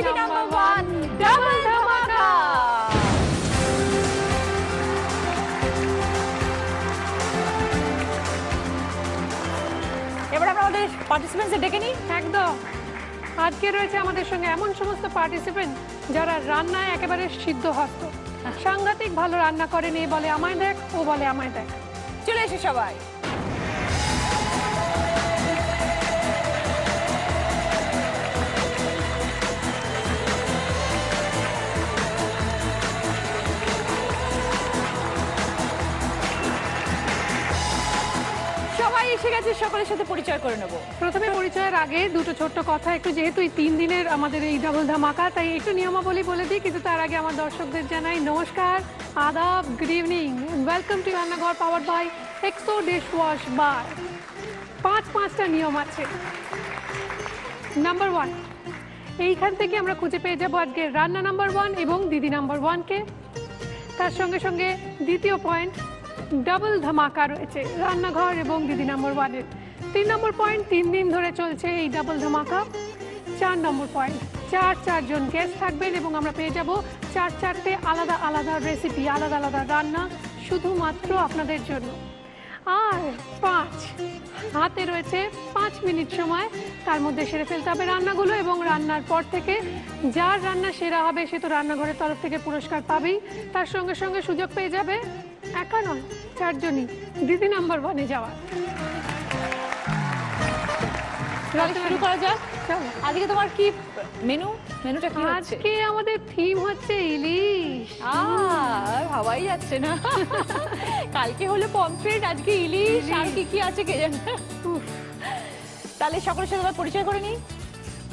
দিদি number 1 double ধামাকা। এবার আমরা আমাদের পার্টিসিপেন্টদের ডেকে নিই। একদম। আজকে রয়েছে আমাদের সঙ্গে এমন সমস্ত পার্টিসিপেন্ট যারা রান্নায় একেবারে সিদ্ধহস্ত, সাংঘাতিক ভালো রান্না করেন। এই বলে আমায় দেখ, ও বলে আমায় দেখ। চলে এসে সবাই। সবাই এসে গেছে, সকলের সাথে পরিচয় করে নেব। প্রথমে পরিচয়ের আগে দুটো ছোট্ট কথা, একটু যেহেতু এই 3 দিনের আমাদের এই ডাবল ধামাকা, তাই একটু নিয়মাবলী বলে দিই। কিন্তু তার আগে আমার দর্শকদের জানাই নমস্কার, আদাব, good evening, welcome to Rannaghar powered by Exo dish wash bar. পাঁচটা নিয়ম আছে। নাম্বার 1, এইখান থেকে আমরা খুঁজে পেয়ে যাবো আজকে রান্না নাম্বার 1 এবং দিদি নাম্বার 1কে। তার সঙ্গে সঙ্গে দ্বিতীয় পয়েন্ট, ডাবল ধামাকা রয়েছে রান্নাঘর এবং দিদি নাম্বার 1-এর। 3 নম্বর পয়েন্ট, 3 দিন ধরে চলছে এই ডাবল ধামাকা। 4 নম্বর পয়েন্ট, 4 জন গেস্ট থাকবেন এবং আমরা পেয়ে যাব 4টে আলাদা আলাদা রেসিপি, আলাদা আলাদা রান্না শুধুমাত্র আপনাদের জন্য। আর 5, হাতে রয়েছে 5 মিনিট সময়, তার মধ্যে সেরে ফেলতে হবে রান্নাগুলো। এবং রান্নার পর থেকে যার রান্না সেরা হবে সে তো রান্নাঘরের তরফ থেকে পুরস্কার পাবেই, তার সঙ্গে সঙ্গে সুযোগ পেয়ে যাবে একা নয় 4 জনই দিদি নাম্বার 1-এ যাওয়ার। শুরু করা যাক। আজকে তোমার কি মেনুটা কি হচ্ছে? আজকে আমাদের থিম হচ্ছে ইলিশ। আর ভাবাই যাচ্ছে না। কালকে হলো পমফ্রেট, আজকে ইলিশ, আর কি আছে কে জানে। তাহলে সকলের সাথে পরিচয় করে নিই।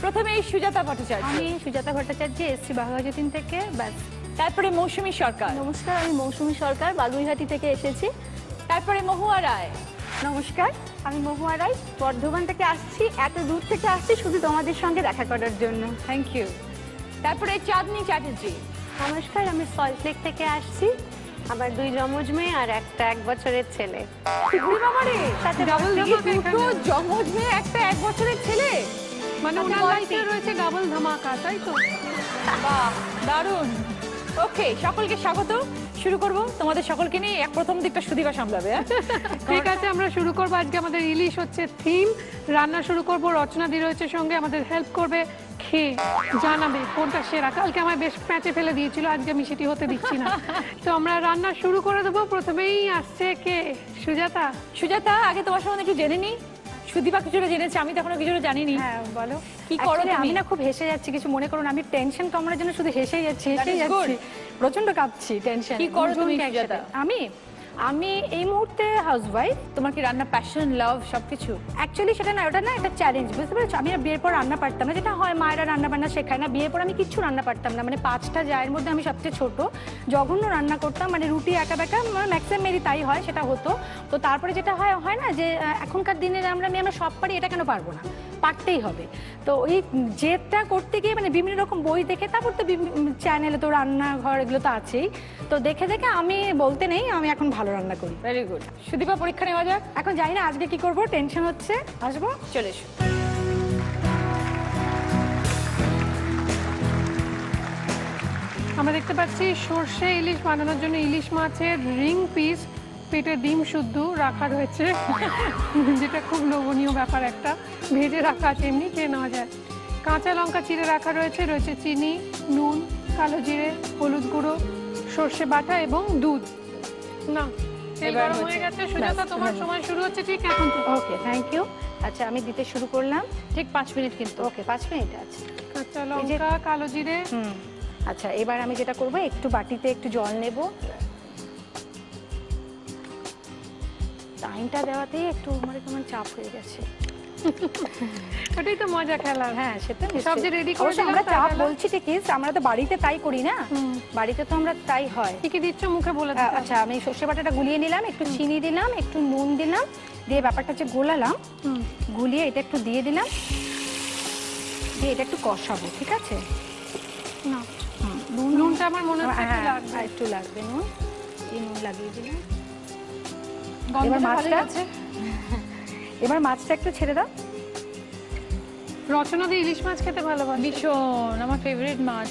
প্রথমে এই সুজাতা ভট্টাচার্য। আমি সুজাতা ভট্টাচার্য, এসছি বাঘাযতীন থেকে। ব্যাস। তারপরে মৌসুমী সরকার। নমস্কার, আমি মৌসুমী সরকার, বাগুইহাটি থেকে এসেছি। তারপরে মহুয়া রায়। নমস্কার, আমি মহুয়া রায়, বর্ধমান থেকে আসছি। এত দূর থেকে আসছি শুধু তোমাদের সঙ্গে দেখা করার জন্য। Thank you. তারপরে চাঁদনি চ্যাটার্জি। নমস্কার, আমি সল্টলেক থেকে আসছি। আমার 2 যমজ মেয়ে আর একটা 1 বছরের ছেলে। সাথে ডাবল ধামাকা, দুটো যমজ মেয়ে, একটা 1 বছরের ছেলে, মানে ওনার লাইফে রয়েছে ডাবল ধামাকা, তাই তো? বাহ, দারুণ। ওকে, সকলকে স্বাগত। শুরু করব তোমাদের সকলকে নিয়ে। প্রথম দিকটা সুদীপা সামলাবে। ঠিক আছে, আমরা শুরু করবো। আজকে আমাদের ইলিশ হচ্ছে থিম। রান্না শুরু করব, রচনাদি রয়েছে সঙ্গে, আমাদের হেল্প করবে, খেয়ে জানাবে কোনটা সেরা। কালকে আমায় বেশ প্যাঁচে ফেলে দিয়েছিল, আজকে আমি সেটি হতে দিচ্ছি না। তো আমরা রান্না শুরু করে দেবো। প্রথমেই আসছে কে? সুজাতা। সুজাতা, আগে তোমার সম্বন্ধে একটু জেনে নিই। সুদীপা কিছুটা জেনেছে, আমি তো এখনো কিছুটা জানিনি। হ্যাঁ, বলো কি করো তুমি? আমি না খুব হেসে যাচ্ছি, কিছু মনে করো না। আমি টেনশন কমানোর জন্য শুধু হেসেই যাচ্ছি। প্রচন্ড কাঁপছি টেনশন। কি করো তুমি সুজাতা? আমি এই মুহূর্তে হাউসওয়াইফ। তোমার কি রান্না প্যাশন, লাভ সবকিছু? অ্যাকচুয়ালি সেটা না, ওটা না একটা চ্যালেঞ্জ, বুঝতে পেরেছো? আমি বিয়ের পর রান্না পারতাম না, যেটা হয় মায়েরা রান্না বান্না শেখায় না। বিয়ের পর আমি কিচ্ছু রান্না পারতাম না, মানে 5টা জায়ের মধ্যে আমি সবচেয়ে ছোট। জঘন্য রান্না করতাম, মানে রুটি একা বেকা, মানে ম্যাক্সিমাম মেরি তাই হয়, সেটা হতো। তো তারপরে যেটা হয় না যে এখনকার দিনে আমরা সব পারি, এটা কেন পারবো না, পারতেই হবে। তো ওই জেদটা করতে গিয়ে মানে বিভিন্ন রকম বই দেখে, তারপর তো চ্যানেলে তো রান্নাঘর এগুলো তো আছেই, তো দেখে দেখে আমি বলতে নেই আমি এখন ভালো রান্না করি। Very good. সুদীপা, পরীক্ষা নেওয়া যাক। এখন জানি না আজকে কি করবো, টেনশন হচ্ছে। আসবো, চলে এসো। আমরা দেখতে পাচ্ছি সর্ষে ইলিশ বানানোর জন্য ইলিশ মাছের রিং পিস, পেটে ডিম শুদ্ধ রাখা রয়েছে, যেটা খুব লোভনীয় ব্যাপার একটা। ভেজে রাখা আছে, এমনি খেয়ে নেওয়া যায়। কাঁচা লঙ্কা চিড়ে রাখা রয়েছে, রয়েছে চিনি, নুন, কালো জিরে, হলুদ গুঁড়ো, সর্ষে বাটা এবং দুধ। না, এবার হয়ে গেছে। সুজাতা, তোমার সময় শুরু হচ্ছে ঠিক এখন থেকে। ওকে, থ্যাংক ইউ। আচ্ছা, আমি দিতে শুরু করলাম। ঠিক 5 মিনিট কিন্তু। ওকে, 5 মিনিট আছে। কাঁচা লঙ্কা, কালো জিরে। আচ্ছা, এবার আমি যেটা করবো, একটু বাটিতে একটু জল নেব। টাইমটা দেওয়াতেই একটু মানে কেমন চাপ হয়ে গেছে। ওটাই তো মজা খেলার। হ্যাঁ, সেটা সব যে রেডি করে আমরা চাপ বলছি ঠিকই, আমরা তো বাড়িতে তাই করি না, বাড়িতে তো আমরা তাই হয়। কি কি দিচ্ছ মুখে বলে দাও। আচ্ছা, আমি সর্ষে বাটাটা গুলিয়ে নিলাম, একটু চিনি দিলাম, একটু নুন দিলাম, দিয়ে ব্যাপারটা যে গোলালাম, গুলিয়ে এটা একটু দিয়ে দিলাম, দিয়ে এটা একটু কষাবো। ঠিক আছে? না, নুনটা আমার মনে হচ্ছে একটু লাগবে। নুন, এই নুন লাগিয়ে দিলাম। এবার মাছটা একটু ছেড়ে দাও। রচনা দিয়ে ইলিশ মাছ খেতে ভালোবাসে। ভীষণ আমার ফেভারিট মাছ।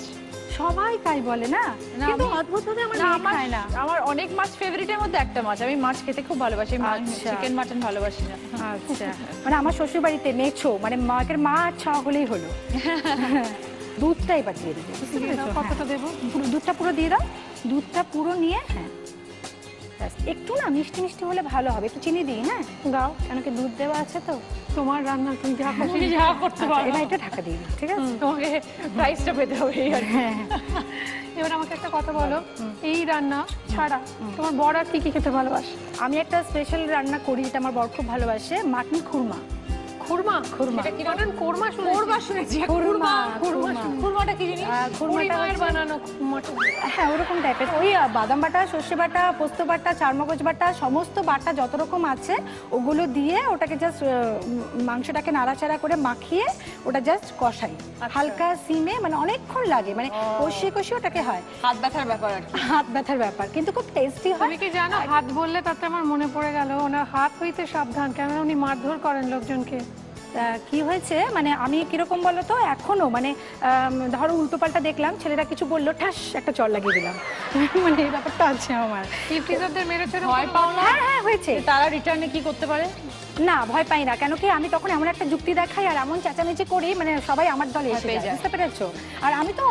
সবাই তাই বলে না, না, কিন্তু আমি- অদ্ভুত ভাবে আমার না, মেয়ে খায় না। আমার অনেক মাছ ফেভারিটের মধ্যে একটা মাছ। আমি মাছ খেতে খুব ভালোবাসি, আচ্ছা। চিকেন মাটন ভালোবাসি না। আচ্ছা, মানে আমার শ্বশুর বাড়িতে মেছো, মানে মাকে মাছ ছাওয়া হলেই হলো। দুধটা এবার দিয়ে দিবে, বুঝতে দিয়ে দাও, পেরেছো? কতটা দেবো? দুধটা পুরো দিয়ে দাও, দুধটা পুরো নিয়ে, হ্যাঁ ব্যাস। একটু না মিষ্টি মিষ্টি হলে ভালো হবে, একটু চিনি দিই, হ্যাঁ দাও, কেন কি দুধ দেওয়া আছে তো। তোমার রান্না তুমি যা খুশি। তুমি যা করতে আচ্ছা, পারো, এবার এটা ঢাকা দিয়ে দিই, ঠিক আছে? তোমাকে প্রাইসটা পেতে হবে এই আর কি। হ্যাঁ, এবার আমাকে একটা কথা বলো, এই রান্না ছাড়া তোমার বর আর কি কি খেতে ভালোবাসে? আমি একটা স্পেশাল রান্না করি যেটা আমার বর খুব ভালোবাসে, মাটন খুরমা। খুরমা। খুরমা। এটা কি বানান? কোরমা শুনেছি। কোরমা শুনেছি, খুরমা, খুরমা। খুরমা। খুরমাটা কি জিনিস? খুরমাটা মায়ের হচ্ছে- বানানো মটন। হ্যাঁ ওরকম টাইপের, ওই বাদাম বাটা, সর্ষে বাটা, পোস্ত বাটা, চারমগজ বাটা, সমস্ত বাটা যত রকম আছে ওগুলো দিয়ে ওটাকে জাস্ট মাংসটাকে নাড়াচাড়া করে মাখিয়ে ওটা জাস্ট কষাই হালকা সিমে, মানে অনেকক্ষণ লাগে, মানে কষিয়ে কষিয়ে ওটাকে হয় হাত ব্যথার ব্যাপার আর কি। হাত ব্যথার ব্যাপার, কিন্তু খুব টেস্টি হয়। তুমি কি জানো, হাত বললে তাতে আমার মনে পড়ে গেল, ওনার হাত হইতে সাবধান, কেন উনি মারধর করেন লোকজনকে। কি হয়েছে, মানে আমি কিরকম বলো তো, এখনো মানে ধরো উল্টোপাল্টা দেখলাম, ছেলেরা কিছু বললো, ঠাস একটা চড় লাগিয়ে দিলাম। মানে এই ব্যাপারটা আছে আমার। ইফতিজারদের মেরেছে না? ভয় পাও না হ্যাঁ হ্যাঁ হয়েছে, তারা রিটার্নে কি করতে পারে? না ভয় পাই না, কেন কি আমি তখন এমন একটা যুক্তি দেখাই আর এমন চেঁচামেচি করি, মানে সবাই আমার দলে এসে পেয়ে যায়, যায়। বুঝতে পেরেছো? আর আমি তো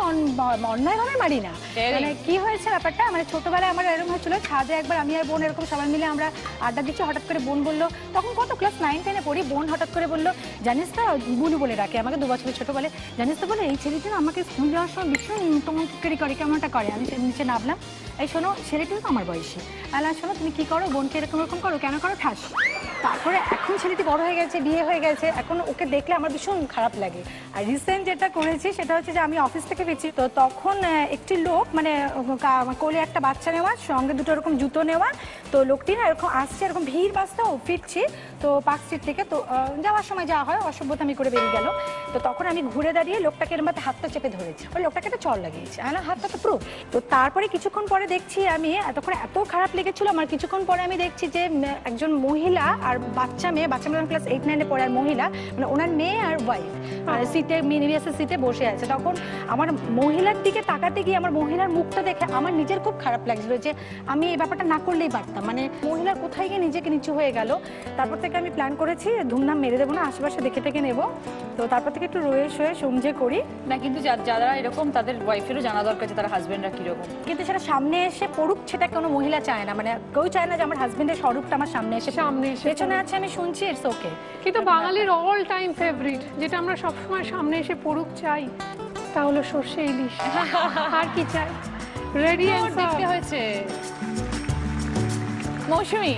অন্যায়ভাবে মারি না। Daring. মানে কি হয়েছে ব্যাপারটা, মানে ছোটবেলায় আমার এরকম হয়েছিল, ছাদে একবার আমি আর বোন এরকম সবাই মিলে আমরা আড্ডা দিচ্ছি, হঠাৎ করে বোন বললো, তখন কত ক্লাস 9-10-এ পড়ি, বোন হঠাৎ করে বললো, জানিস তো, বুলু বলে ডাকে আমাকে, 2 বছরের ছোট, বলে জানিস তো, বলে এই ছেলেটি না আমাকে স্কুল যাওয়ার সময় ভীষণ তোমার কেরি করে, কেমনটা করে। আমি নিচে নামলাম, এই শোনো, ছেলেটিও তো আমার বয়সী, আলা শোনো তুমি কি করো, বোনকে এরকম এরকম করো, কেন করো, ঠাস। তারপরে এখন ছেলেটি বড় হয়ে গেছে, বিয়ে হয়ে গেছে, এখন ওকে দেখলে আমার ভীষণ খারাপ লাগে। আর রিসেন্ট যেটা করেছি সেটা হচ্ছে যে আমি অফিস থেকে ফিরছি, তো তখন একটি লোক, মানে কোলে একটা বাচ্চা নেওয়া, সঙ্গে 2 রকম জুতো নেওয়া, তো লোকটি না এরকম আসছে, এরকম ভিড় বাসটাও ফিরছি তো পার্ক স্ট্রিট থেকে, তো যাওয়ার সময় যা হয় অসভ্যতা আমি করে বেরিয়ে গেল। তো তখন আমি ঘুরে দাঁড়িয়ে লোকটাকে এরম হাতটা চেপে ধরেছি, ওই লোকটাকে একটা চড় লাগিয়েছে, না হাতটা তো পুরো। তো তারপরে কিছুক্ষণ পরে দেখছি আমি, তখন এত খারাপ লেগেছিল আমার, কিছুক্ষণ পরে আমি দেখছি যে একজন মহিলা আর বাচ্চা মেয়ে ক্লাস 8-9-এ পড়ে, আর মহিলা মানে ওনার মেয়ে আর ওয়াইফ সিটে, মিনিবাসের সিটে বসে আছে। তখন আমার মহিলার দিকে তাকাতে গিয়ে আমার মহিলার মুখটা দেখে আমার নিজের খুব খারাপ লাগছিল, যে আমি এই ব্যাপারটা না করলেই পারতাম, মানে মহিলার কোথায় গিয়ে নিজেকে নিচু হয়ে গেল। তারপর থেকে আমি প্ল্যান করেছি ধুমধাম মেরে দেবো না, আশেপাশে দেখে টেকে নেবো। তো তারপর থেকে একটু রয়ে শোয়ে সমঝে করি, না কিন্তু যারা এরকম তাদের ওয়াইফেরও জানা দরকার যে তার হাজবেন্ডরা কিরকম। কিন্তু সেটা সামনে এসে পড়ুক, সেটা কোনো মহিলা চায় না, মানে কেউ চায় না যে আমার হাজবেন্ডের স্বরূপটা আমার সামনে এসে পেছনে আছে, আমি শুনছি, ইটস ওকে। কিন্তু বাঙালির অল টাইম ফেভারিট, যেটা আমরা সবসময় সামনে এসে পড়ুক চাই, তা হলো সর্ষে ইলিশ। আর কি চাই? রেডি দেখতে হয়েছে। মৌসুমী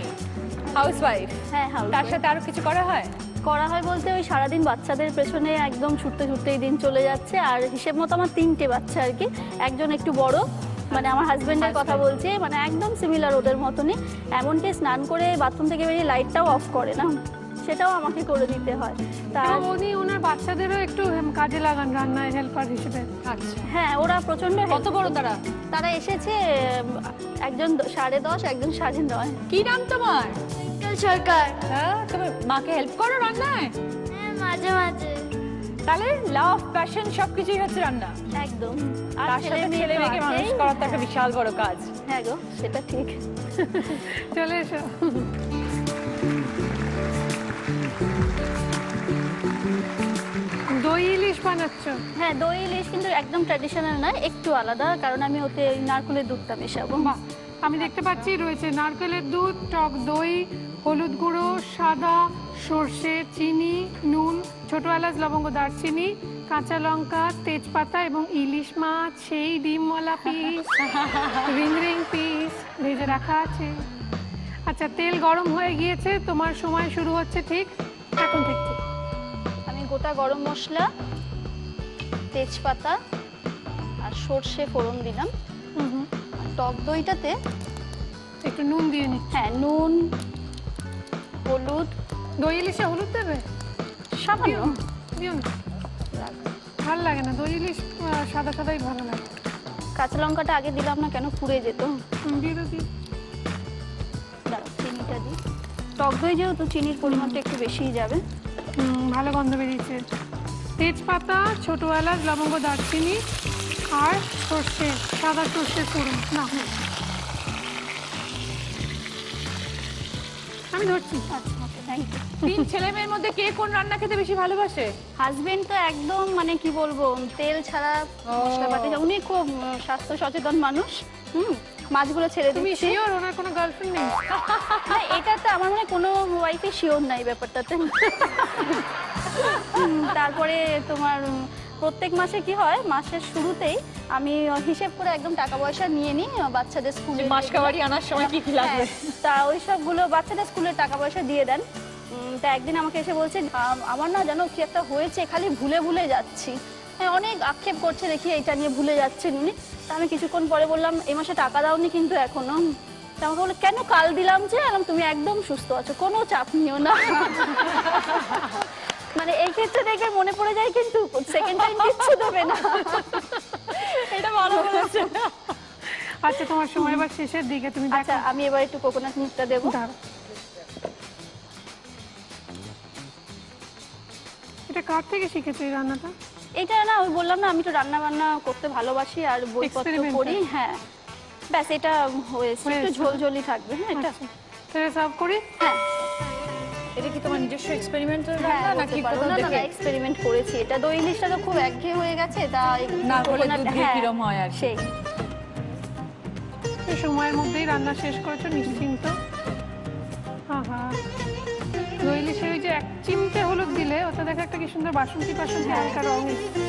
হাউসওয়াইফ, হ্যাঁ house তার wife। সাথে আরো কিছু করা হয়? করা হয় বলতে ওই সারাদিন বাচ্চাদের পেছনে একদম ছুটতে ছুটতেই দিন চলে যাচ্ছে। আর হিসেব মতো আমার 3টে বাচ্চা আর কি, একজন একটু বড়, মানে আমার হাজবেন্ডের কথা বলছি, মানে একদম সিমিলার ওদের মতনই, এমনকি স্নান করে বাথরুম থেকে বেরিয়ে লাইটটাও অফ করে না, সেটাও আমাকে করে দিতে হয়। তার উনি ওনার বাচ্চাদেরও একটু কাজে লাগান রান্নায় হেল্পার হিসেবে। আচ্ছা, হ্যাঁ ওরা প্রচন্ড কত বড় তারা? তারা এসেছে, একজন 10:30, একজন 9:30। কি নাম তোমার? সরকার। হ্যাঁ, তুমি মাকে হেল্প করো রান্নায়? হ্যাঁ মাঝে মাঝে। তাহলে লাভ, প্যাশন সবকিছুই হচ্ছে রান্না। একদম। আর তার সাথে ছেলে তো মেয়েকে মানুষ আছেই। করা তো একটা বিশাল বড় কাজ। হ্যাঁ গো, সেটা ঠিক। চলে এসো। দই ইলিশ বানাচ্ছ? হ্যাঁ দই ইলিশ, কিন্তু একদম ট্র্যাডিশনাল নয়, একটু আলাদা, কারণ আমি ওতে ওই নারকেলের দুধটা মেশাবো। বাহ, আমি দেখতে পাচ্ছি রয়েছে নারকেলের দুধ, টক দই, হলুদ গুঁড়ো, সাদা সর্ষে, চিনি, নুন, ছোট এলাচ, লবঙ্গ, দারচিনি, কাঁচা লঙ্কা, তেজপাতা এবং ইলিশ মাছ, সেই ডিমওয়ালা পিস, রিং রিং পিস ভেজে রাখা আছে। আচ্ছা, তেল গরম হয়ে গিয়েছে, তোমার সময় শুরু হচ্ছে ঠিক এখন থেকে। আমি গোটা গরম মশলা, তেজপাতা আর সর্ষে ফোড়ন দিলাম। আর টক দইটাতে একটু নুন দিয়ে নি। হ্যাঁ নুন, হলুদ, দই ইলিশে হলুদ দেবে? সামান্য। দিও না, ভালো লাগে না দই ইলিশ, সাদা সাদাই ভালো লাগে। কাঁচা লঙ্কাটা আগে দিলাম না, কেন পুড়ে যেত। দিয়ে দাও, দিয়ে। দাঁড়াও, চিনিটা দিই। টক দই যেহেতু চিনির পরিমাণটা একটু বেশিই যাবে। ভালো গন্ধ বেরিয়েছে। তেজপাতা, ছোট এলাচ, লবঙ্গ, দারচিনি আর সর্ষে, সাদা সর্ষের ফোড়ন। না আমি ধরছি। আচ্ছা থ্যাংক ইউ। 3 ছেলে মেয়ের মধ্যে কে কোন রান্না খেতে বেশি ভালোবাসে? হাজবেন্ড তো একদম মানে কি বলবো, তেল ছাড়া মশলাপাতি, উনি খুব স্বাস্থ্য সচেতন মানুষ। মাছগুলো ছেড়ে তুমি দিচ্ছি। শিওর ওনার কোনো গার্লফ্রেন্ড নেই? না, এটাতে আমার মনে হয় কোনো ওয়াইফে শিওর নাই ব্যাপারটাতে। তারপরে তোমার প্রত্যেক মাসে কি হয়, মাসের শুরুতেই আমি হিসেব করে একদম টাকা পয়সা নিয়ে নিই বাচ্চাদের স্কুলে। মাসকাবাড়ি আনার সময় কি কি লাগবে? তা ওই সবগুলো বাচ্চাদের স্কুলের টাকা পয়সা দিয়ে দেন। তা একদিন আমাকে এসে বলছে, আমার না জানো কি একটা হয়েছে, খালি ভুলে ভুলে যাচ্ছি। অনেক আক্ষেপ করছে দেখি এইটা নিয়ে, ভুলে যাচ্ছেন উনি। তা আমি কিছুক্ষণ পরে বললাম, এই মাসে টাকা দাওনি কিন্তু এখনো। তা আমাকে বললো, কেন? কাল দিলাম যে। তুমি একদম সুস্থ আছো, কোনো চাপ নিও না। মানে এই ক্ষেত্রে দেখে মনে পড়ে যায়, কিন্তু সেকেন্ড টাইম কিচ্ছু দেবে না। এটা ভালো বলেছে। আচ্ছা তোমার সময় এবার শেষের দিকে, তুমি আচ্ছা আমি এবার একটু কোকোনাট মিল্কটা দেবো। দাঁড়াও। এটা কার থেকে শিখেছো এই রান্নাটা? এটা না, ওই বললাম না আমি তো রান্না বান্না করতে ভালোবাসি আর বইপত্র Experiment পড়ি। হ্যাঁ ব্যাস, এটা হয়েছে, একটু ঝোলঝোলি থাকবে। হ্যাঁ এটা তাহলে সার্ভ করি। হ্যাঁ এটা কি তোমার নিজস্ব এক্সপেরিমেন্টাল হ্যাঁ রান্না বলতে নাকি পারো। কোথাও না না দেখে? এক্সপেরিমেন্ট করেছি। এটা দই ইলিশটা তো খুব একঘেয়ে হয়ে গেছে, তা না হলে coconut- দুধ দিয়ে হ্যাঁ, কিরম হয় আর কি। সেই এই সময়ের মধ্যেই রান্না শেষ করেছো নিশ্চিন্ত। আহা, দই ইলিশে ওই যে 1 চিমটে হলুদ দিলে ওটা দেখো একটা কি সুন্দর বাসন্তী বাসন্তী হালকা রং এসেছে।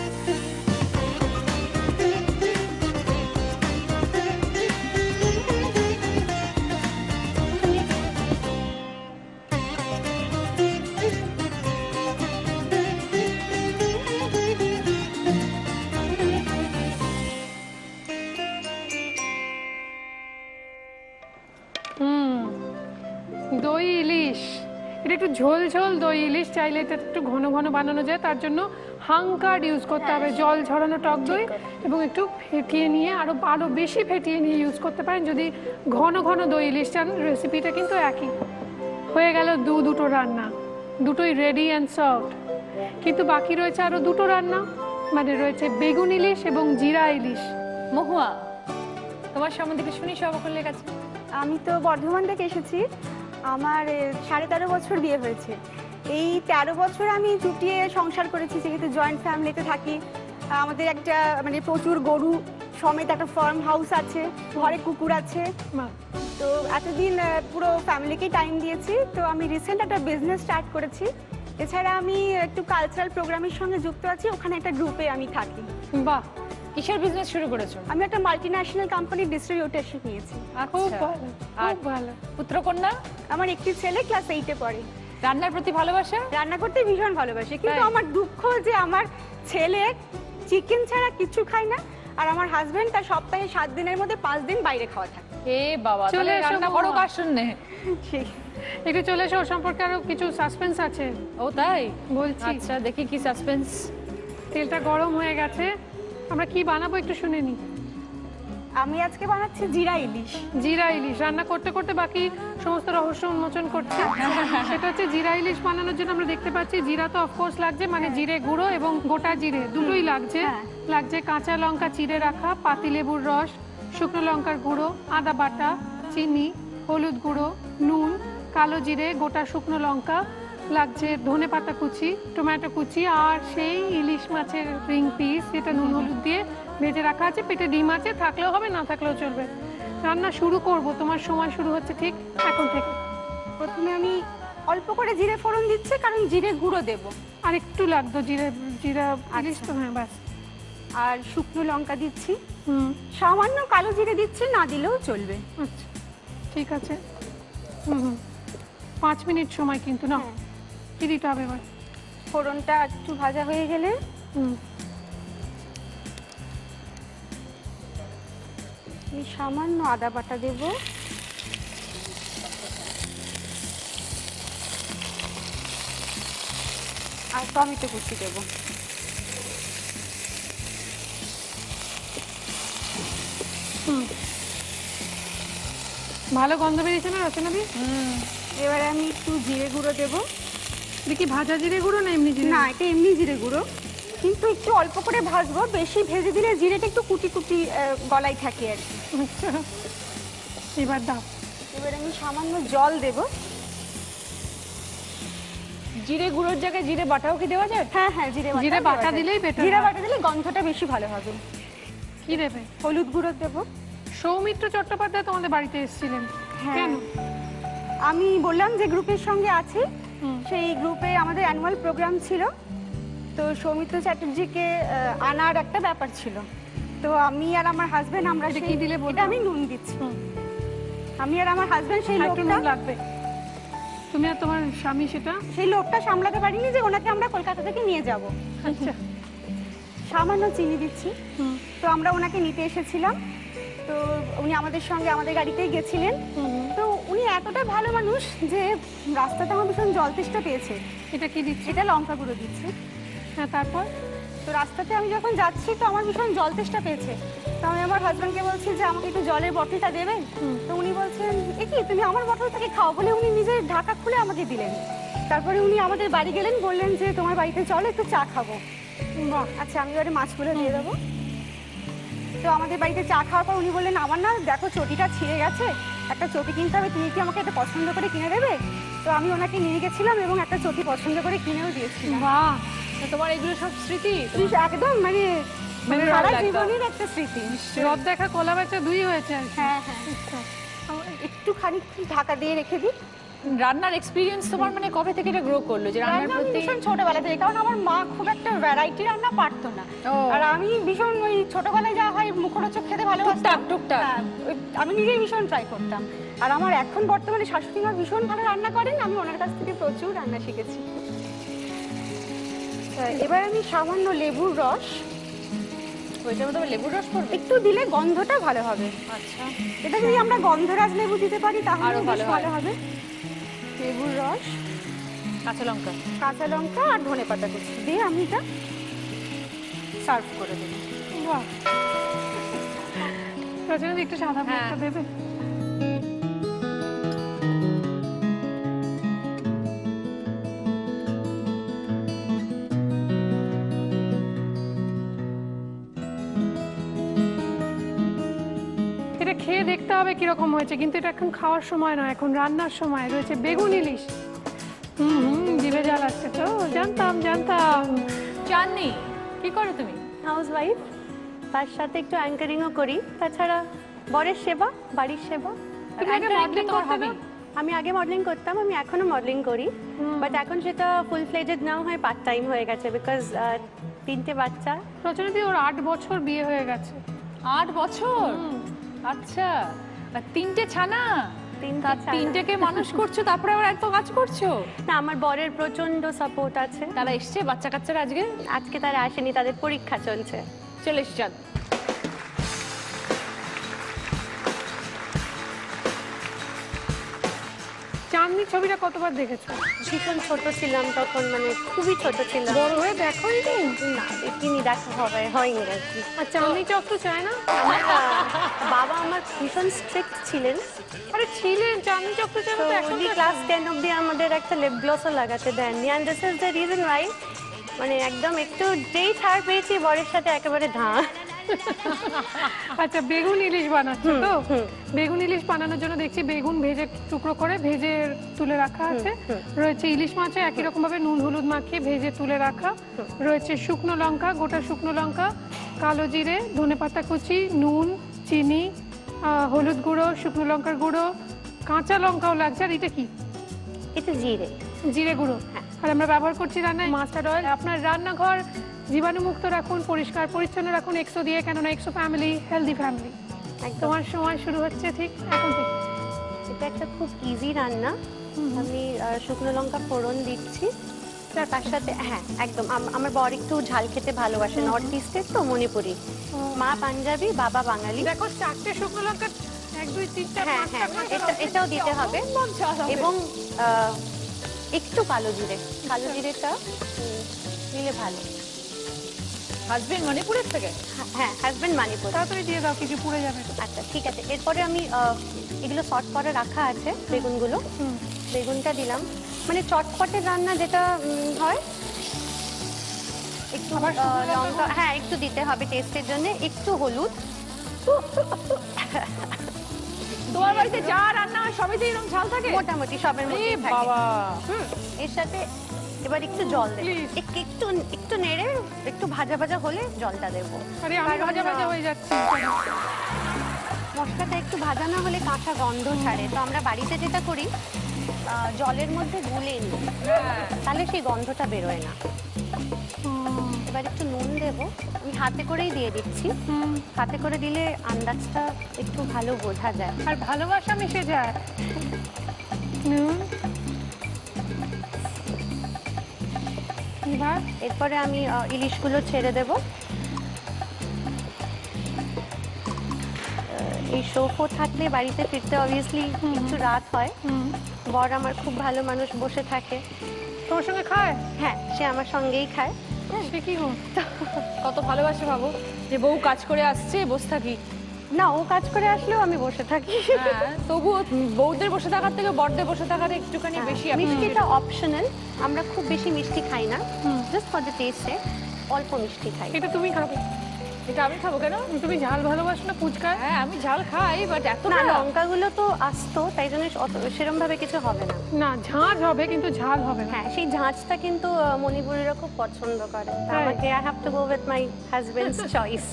দই ইলিশ, এটা একটু ঝোল ঝোল দই ইলিশ। চাইলে এটা একটু ঘন ঘন বানানো যায়, তার জন্য হাঙ্কার ইউজ করতে হবে, জল ঝরানো টক দই, এবং একটু ফেটিয়ে নিয়ে আরো বেশি ফেটিয়ে নিয়ে ইউজ করতে পারেন যদি ঘন ঘন দই ইলিশ চান। রেসিপিটা কিন্তু একই। হয়ে গেল দুটো রান্না, দুটোই রেডি অ্যান্ড সার্ভড। কিন্তু বাকি রয়েছে আরো দুটো রান্না, মানে রয়েছে বেগুন ইলিশ এবং জিরা ইলিশ। মহুয়া, তোমার সম্বন্ধে কি শুনি সবকলের কাছে? আমি তো বর্ধমান থেকে এসেছি। আমার 13.5 বছর বিয়ে হয়েছে। এই 13 বছর আমি চুটিয়ে সংসার করেছি, যেহেতু জয়েন্ট ফ্যামিলিতে থাকি। আমাদের একটা মানে প্রচুর গরু সমেত একটা ফার্ম হাউস আছে, ঘরে কুকুর আছে। তো এতদিন পুরো ফ্যামিলিকেই টাইম দিয়েছি। তো আমি রিসেন্ট একটা বিজনেস স্টার্ট করেছি। এছাড়া আমি একটু কালচারাল প্রোগ্রামের সঙ্গে যুক্ত আছি, ওখানে একটা গ্রুপে আমি থাকি। বাহ, কিসের বিজনেস শুরু করেছো? আমি একটা মাল্টিন্যাশনাল কোম্পানির ডিস্ট্রিবিউটরশিপ নিয়েছি। খুব আচ্ছা। ভালো, আর খুব ভালো। পুত্র কন্যা? আমার একটি ছেলে ক্লাস 8-এ পড়ে। রান্নার প্রতি ভালোবাসা? রান্না করতে ভীষণ ভালোবাসি, কিন্তু তাই? আমার দুঃখ যে আমার ছেলে চিকেন ছাড়া কিছু খায় না, আর আমার হাজবেন্ড তার সপ্তাহে 7 দিনের মধ্যে 5 দিন বাইরে খাওয়া থাকে। এ বাবা, চলে চলে এসো রান্না করো মহুয়া। কার শুননে? একটু চলে এসো, ওর সম্পর্কে আরো কিছু সাসপেন্স আছে ও তাই বলছি। আচ্ছা দেখি কি সাসপেন্স। তেলটা গরম হয়ে গেছে, আমরা কি বানাবো একটু শুনে নি। আমি আজকে বানাচ্ছি জিরা ইলিশ। জিরা ইলিশ রান্না করতে করতে বাকি সমস্ত রহস্য উন্মোচন করছে। সেটা হচ্ছে জিরা ইলিশ বানানোর জন্য আমরা দেখতে পাচ্ছি জিরা তো অফকোর্স লাগছে, মানে জিরে গুঁড়ো এবং গোটা জিরে দুটোই লাগছে। লাগছে কাঁচা লঙ্কা চিড়ে রাখা, পাতিলেবুর রস, শুকনো লঙ্কার গুঁড়ো, আদা বাটা, চিনি, হলুদ গুঁড়ো, নুন, কালো জিরে, গোটা শুকনো লঙ্কা, লাগছে ধনে পাতা কুচি, টমেটো কুচি, আর সেই ইলিশ মাছের রিং পিস যেটা নুন হলুদ দিয়ে ভেজে রাখা আছে। পেটে ডিম আছে, থাকলেও হবে না থাকলেও চলবে। রান্না শুরু করব, তোমার সময় শুরু হচ্ছে ঠিক এখন থেকে। প্রথমে আমি অল্প করে জিরে ফোড়ন দিচ্ছি, কারণ জিরে গুঁড়ো দেব। আর একটু লাগতো জিরা ইলিশ তো, হ্যাঁ ব্যাস। আর শুকনো লঙ্কা দিচ্ছি, হুম, সামান্য কালো জিরে দিচ্ছি, না দিলেও চলবে। আচ্ছা ঠিক আছে। হুম 5 মিনিট সময় কিন্তু না, কি দিতে হবে এবার? ফোড়নটা একটু ভাজা হয়ে গেলে হুম, আমি সামান্য আদা বাটা দেব, আর টমেটো কুচি দেব। ভালো গন্ধ বেরিয়েছে না রচনা দি? এবারে আমি একটু জিরে গুঁড়ো দেব। দেখি ভাজা জিরে গুঁড়ো না এমনি জিরে? না, এটা এমনি জিরে গুঁড়ো। কিন্তু একটু অল্প করে ভাজবো, বেশি ভেজে দিলে জিরেটা একটু কুটি কুটি গলায় থাকে আর কি। এবার দাও। এবার আমি সামান্য জল দেব। জিরে গুঁড়োর জায়গায় জিরে বাটাও কি দেওয়া যায়? হ্যাঁ হ্যাঁ, জিরে জিরে বাটা দিলেই better জিরে হয়। বাটা দিলে গন্ধটা বেশি ভালো হবে। কি দেবে? হলুদ গুঁড়ো দেবো। সৌমিত্র চট্টোপাধ্যায় তোমাদের বাড়িতে এসেছিলেন হ্যাঁ, কেন? আমি বললাম যে গ্রুপের সঙ্গে আছি, হুম। সেই গ্রুপে আমাদের অ্যানুয়াল প্রোগ্রাম ছিল, তো সৌমিত্র চ্যাটার্জিকে আনার একটা ব্যাপার ছিল। তো আমি আর আমার হাজবেন্ড আমরা এটা সেই- কি দিলে বলতো? এটা আমি নুন দিচ্ছি। হুম। আমি আর আমার হাজবেন্ড সেই একটু লোকটা নুন লাগবে। তুমি আর তোমার স্বামী সেটা? সেই লোকটা সামলাতে পারিনি যে ওনাকে আমরা কলকাতা থেকে নিয়ে যাব। আচ্ছা। সামান্য চিনি দিচ্ছি। হুম। তো আমরা ওনাকে নিতে এসেছিলাম, তো উনি আমাদের সঙ্গে আমাদের গাড়িতেই গেছিলেন। হুম। তো উনি এতটা ভালো মানুষ যে রাস্তাতে আমার ভীষণ জল তেষ্টা পেয়েছে। এটা কি দিচ্ছে? এটা লঙ্কা গুঁড়ো দিচ্ছে। হ্যাঁ, তারপর? তো রাস্তাতে আমি যখন যাচ্ছি তো আমার ভীষণ জল তেষ্টা পেয়েছে, তো আমি আমার হাজব্যান্ডকে বলছি যে আমাকে একটু জলের বটলটা দেবেন। তো উনি বলছেন এ কি তুমি আমার বটল থেকে খাও, বলে উনি নিজের ঢাকা খুলে আমাকে দিলেন। তারপরে উনি আমাদের বাড়ি গেলেন, বললেন যে তোমার বাড়িতে চলো একটু চা খাবো। বাহ। আচ্ছা, আমি এবারে মাছগুলো দিয়ে দেবো। তো আমাদের বাড়িতে চা খাওয়ার পর উনি বললেন আমার না দেখো চটিটা ছিঁড়ে গেছে, একটা চটি কিনতে হবে, তুমি কি আমাকে এটা পছন্দ করে কিনে দেবে? তো আমি ওনাকে নিয়ে গেছিলাম এবং একটা চটি পছন্দ করে কিনেও দিয়েছিলাম। বাহ। তো তোমার এগুলো সব স্মৃতি? একদম মানে Memorable সারা একদম। জীবনের একটা স্মৃতি। রথ দেখা কোলা বেচা দুই হয়েছে আর কি। হ্যাঁ হ্যাঁ, আচ্ছা। একটুখানি ঢাকা দিয়ে রেখে দিই। রান্নার এক্সপিরিয়েন্স তোমার মানে কবে থেকে এটা গ্রো করলো যে রান্নার রান্না আমি প্রতি? ভীষণ ছোটবেলা থেকে, কারণ আমার মা খুব একটা ভ্যারাইটি রান্না পারতো না। ও। আর আমি ভীষণ ওই ছোটবেলায় যা হয় মুখরোচক খেতে ভালোবাসতাম। টুকটাক। হ্যাঁ, আমি নিজেই ভীষণ ট্রাই করতাম। আর আমার এখন বর্তমানে শাশুড়ি মা ভীষণ ভালো রান্না করেন, আমি ওনার কাছ থেকে প্রচুর রান্না শিখেছি। এবার আমি সামান্য লেবুর রস, ওইটার মধ্যে আবার লেবুর রস পড়বে? একটু দিলে গন্ধটা ভালো হবে। আচ্ছা। এটা যদি আমরা গন্ধরাজ লেবু দিতে পারি তাহলে আরো বেশ ভালো হয়। ভালো হবে। লেবুর রস, কাঁচা লঙ্কা। কাঁচা লঙ্কা আর ধনেপাতা কুচি দিয়ে আমি এটা সার্ভ করে দেবো। বাহ। রচনা একটু সাদা হ্যাঁ। প্লেটটা দেবে? এটা খেয়ে দেখতে হবে কিরকম হয়েছে, কিন্তু এটা এখন খাওয়ার সময় নয়, এখন রান্নার সময়। রয়েছে বেগুন ইলিশ। জিভে জাল আসছে তো, জানতাম। চাননি কি করো তুমি? হাউস ওয়াইফ, তার সাথে একটু অ্যাঙ্কারিংও করি, তাছাড়া বরের সেবা, বাড়ির সেবা। তুমি আগে Anchoring modeling তো তোমার করতে hobby? না? আমি আগে মডেলিং করতাম, আমি এখনো মডেলিং করি, বাট এখন সেটা ফুল ফ্লেজেড নাও হয়, পার্ট টাইম হয়ে গেছে, বিকজ 3টে বাচ্চা। রচনা দি, ওর 8 বছর বিয়ে হয়ে গেছে। 8 বছর? আচ্ছা। আর 3টে ছানা? তিনটে ছানা। 3টেকে মানুষ করছো, তারপরে আবার এত কাজ করছো? না, আমার বরের প্রচন্ড সাপোর্ট আছে। তারা এসছে বাচ্চা কাচ্চারা আজকে? আজকে তারা আসেনি, তাদের পরীক্ষা চলছে। চলে এসছে। চাঁদনি ছবিটা কতবার দেখেছো? ভীষণ ছোট ছিলাম তখন, মানে খুবই ছোট ছিলাম। বড় হয়ে দেখোই নি? না, দেখিনি, দেখা হয়নি আর কি। আর চাঁদনি চক তো চায় না? আমার বাবা আমার ভীষণ স্ট্রিক্ট ছিলেন, আরে ছিলেন, চাঁদনি চক তো চায় না, তো তো এখন উনি তো ক্লাস 10 অব্দি আমাদের একটা লিপ গ্লসও লাগাতে দেননি, and this is the reason why, মানে একদম একটু যেই ছাড় পেয়েছি বরের সাথে একেবারে ধাঁ। আচ্ছা, বেগুন ইলিশ বানাচ্ছ তো? বেগুন ইলিশ বানানোর জন্য দেখছি বেগুন ভেজে টুকরো করে ভেজে তুলে রাখা আছে। রয়েছে ইলিশ মাছে একই রকম ভাবে নুন হলুদ মাখিয়ে ভেজে তুলে রাখা। রয়েছে শুকনো লঙ্কা, গোটা শুকনো লঙ্কা, কালো জিরে, ধনেপাতা কুচি, নুন, চিনি, হলুদ গুঁড়ো, শুকনো লঙ্কার গুঁড়ো, কাঁচা লঙ্কাও লাগছে। আর এটা কি? এটা জিরে। জিরে গুঁড়ো। আর আমরা ব্যবহার করছি রান্নায় মাস্টার্ড অয়েল। আপনার রান্নাঘর জীবাণুমুক্ত রাখুন, পরিষ্কার পরিচ্ছন্ন রাখুন এক্সো দিয়ে, কেননা এক্সো ফ্যামিলি হেলদি ফ্যামিলি। একদম। তোমার সময় শুরু হচ্ছে ঠিক এখন থেকে। এটা একটা খুব ইজি রান্না। আমি শুকনো লঙ্কা ফোড়ন দিচ্ছি, তার সাথে হ্যাঁ একদম আমার বর একটু ঝাল খেতে ভালোবাসে, নর্থ ইস্টের তো, মণিপুরি। মা পাঞ্জাবি, বাবা বাঙালি। দেখো 4টে শুকনো লঙ্কা, 1 2 3 4 হ্যাঁ 5 হ্যাঁ, এটাও দিতে হবে, এবং একটু কালো জিরে, কালো জিরেটা দিলে ভালো। হাজবেন্ড মণিপুরের থেকে? হ্যাঁ, হাজবেন্ড মণিপুর। তাড়াতাড়ি দিয়ে দাও, কিছু পুড়ে যাবে। আচ্ছা ঠিক আছে, এরপরে আমি এগুলো সর্ট করে রাখা আছে বেগুনগুলো, বেগুনটা দিলাম, মানে চটপটের রান্না যেটা হয় একটু আবার শুকনো লঙ্কা লঙ্কা, হ্যাঁ একটু দিতে হবে টেস্টের জন্য, একটু হলুদ। তোমার বাড়িতে যা রান্না হয় সবইতে এরকম ঝাল থাকে? মোটামুটি সবের এ মধ্যে থাকে। বাবা, এর সাথে এবার একটু জল দেবো, Please. একটু একটু নেড়ে একটু ভাজা ভাজা হলে জলটা দেবো। আরে আমি কারণ, ভাজা ভাজা হয়ে যাচ্ছি। মশলাটা একটু ভাজা না হলে কাঁচা গন্ধ ছাড়ে। তো আমরা বাড়িতে যেটা করি, জলের মধ্যে গুলে নিই, তাহলে সেই গন্ধটা বেরোয় না। এবার একটু নুন দেবো, আমি হাতে করেই দিয়ে দিচ্ছি। হাতে করে দিলে আন্দাজটা একটু ভালো বোঝা যায়। আর ভালোবাসা মিশে যায়। নুন, এবার এরপরে আমি ইলিশগুলো ছেড়ে দেব। এই শোফো থাকলে বাড়িতে ফিরতে অবভিয়াসলি একটু রাত হয়। বর আমার খুব ভালো মানুষ, বসে থাকে। তোর সঙ্গে খায়? হ্যাঁ, সে আমার সঙ্গেই খায়। সে কি গো? কত ভালোবাসে ভাবো, যে বউ কাজ করে আসছে বসে থাকি। না, ও কাজ করে আসলেও আমি বসে থাকি। হ্যাঁ, তবুও বউদের বসে থাকার থেকে বড়দের বসে থাকার একটুখানি বেশি মিষ্টিটা অপশনাল, আমরা খুব বেশি মিষ্টি খাই না, জাস্ট ফর দ্য টেস্টে অল্প মিষ্টি খাই। এটা তুমি খাবে? এটা আমি খাবো কেন? তুমি ঝাল ভালোবাসো না ফুচকা? হ্যাঁ, আমি ঝাল খাই, বাট এত না, না। লঙ্কাগুলো তো আসতো, তাই জন্য সেরকম ভাবে কিছু হবে না। না, ঝাঁঝ হবে কিন্তু ঝাল হবে না। হ্যাঁ, সেই ঝাঁঝটা কিন্তু মণিপুরিরা খুব পছন্দ করে। তা তাই? আমাকে I have to go with my husband's choice.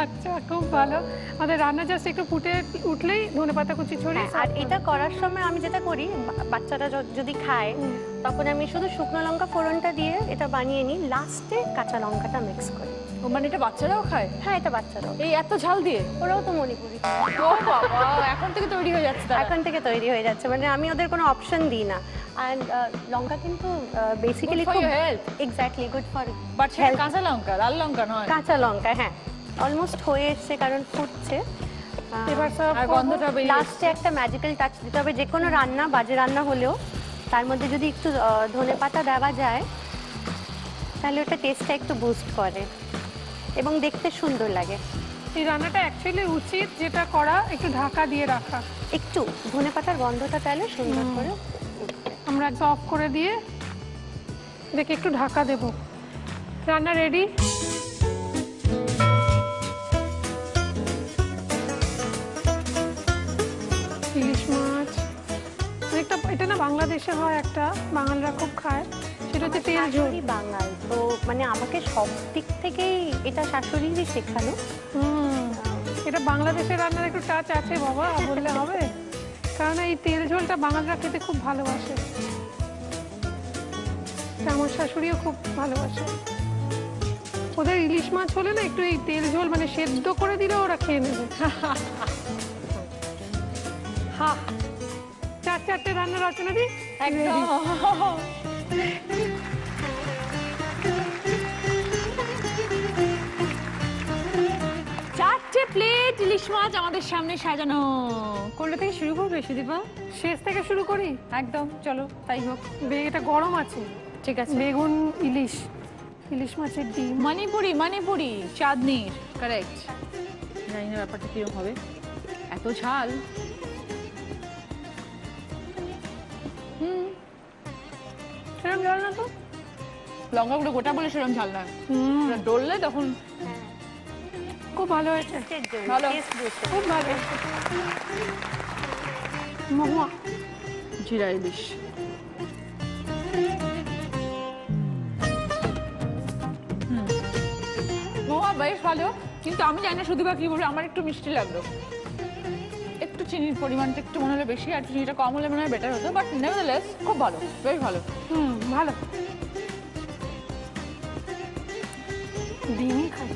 আচ্ছা, খুব ভালো। আমাদের রান্না জাস্ট একটু ফুটে উঠলেই ধনেপাতা কুচি ছড়িয়ে আর এটা করার সময় আমি যেটা করি, বাচ্চারা যদি খায় তখন আমি শুধু শুকনো লঙ্কা ফোড়নটা দিয়ে এটা বানিয়ে নিই, লাস্টে কাঁচা লঙ্কাটা মিক্স করি। ও মানে এটা বাচ্চারাও খায়? হ্যাঁ, এটা বাচ্চারাও, এই এত ঝাল দিয়ে? ওরাও তো মণিপুরি। ও বাবা, এখন থেকে তৈরি হয়ে যাচ্ছে তারা। এখন থেকে তৈরি হয়ে যাচ্ছে, মানে আমি ওদের কোনো অপশন দিই না। আর লঙ্কা কিন্তু basically Good for your health. Exactly good for but সেটা কাঁচা লঙ্কা, লাল লঙ্কা নয়। কাঁচা লঙ্কা। হ্যাঁ, অলমোস্ট হয়ে এসছে, কারণ ফুটছে। এবার সার্ভ আর গন্ধটা বেরিয়ে লাস্টে একটা ম্যাজিক্যাল টাচ দিতে হবে। যে কোনো রান্না, বাজে রান্না হলেও তার মধ্যে যদি একটু ধনেপাতা দেওয়া যায়, তাহলে ওটা টেস্টটা একটু বুস্ট করে এবং দেখতে সুন্দর লাগে। এই রান্নাটা অ্যাকচুয়ালি উচিত যেটা করা, একটু ঢাকা দিয়ে রাখা। একটু ধনেপাতার গন্ধটা তাহলে সুন্দর করে আমরা একদম অফ করে দিয়ে দেখে একটু ঢাকা দেব। রান্না রেডি। ইলিশ মাছ, এটা না বাংলাদেশে হয়, একটা বাঙালরা খুব খায়, সেটা হচ্ছে তেল ঝোল। শাশুড়ি বাঙাল, তো মানে আমাকে সব দিক থেকেই এটা শাশুড়িরই শেখানো। এটা বাংলাদেশের রান্নার একটু টাচ আছে বাবা, বললে হবে, কারণ এই তেল ঝোলটা বাঙালরা খেতে খুব ভালোবাসে। তা আমার শাশুড়িও খুব ভালোবাসে। ওদের ইলিশ মাছ হলে না একটু এই তেল ঝোল মানে সেদ্ধ করে দিলে ওরা খেয়ে নেবে। হা, চারটে রান্নার রচনা দিই একদম। চারটে প্লেট ইলিশ মাছ আমাদের সামনে সাজানো। কোনটা থেকে শুরু করবে সুদীপা? শেষ থেকে শুরু করি। একদম, চলো তাই হোক। এটা গরম আছে, ঠিক আছে। বেগুন, ইলিশ, ইলিশ মাছের ডিম। মণিপুরি চাঁদনির, কারেক্ট। জানি না ব্যাপারটা কিরকম হবে, এত ঝাল। সেরকম ঝাল না তো? লঙ্কাগুলো গোটা বলে সেরকম ঝাল নয়, ওটা ডললে তখন। খুব ভালো হয়েছে, ভালো। খুব ভালো হয়েছে। মহুয়া জিরা ইলিশ। মহুয়া বেশ ভালো, কিন্তু আমি জানি না সুদীপা কি বলবে, আমার একটু মিষ্টি লাগলো। একটু চিনির পরিমাণটা একটু মনে হলে বেশি, আর চিনিটা কম হলে মনে হয় বেটার হতো, বাট নেভারথেলেস খুব ভালো, বেশ ভালো। ভালো। ডিমই খাই,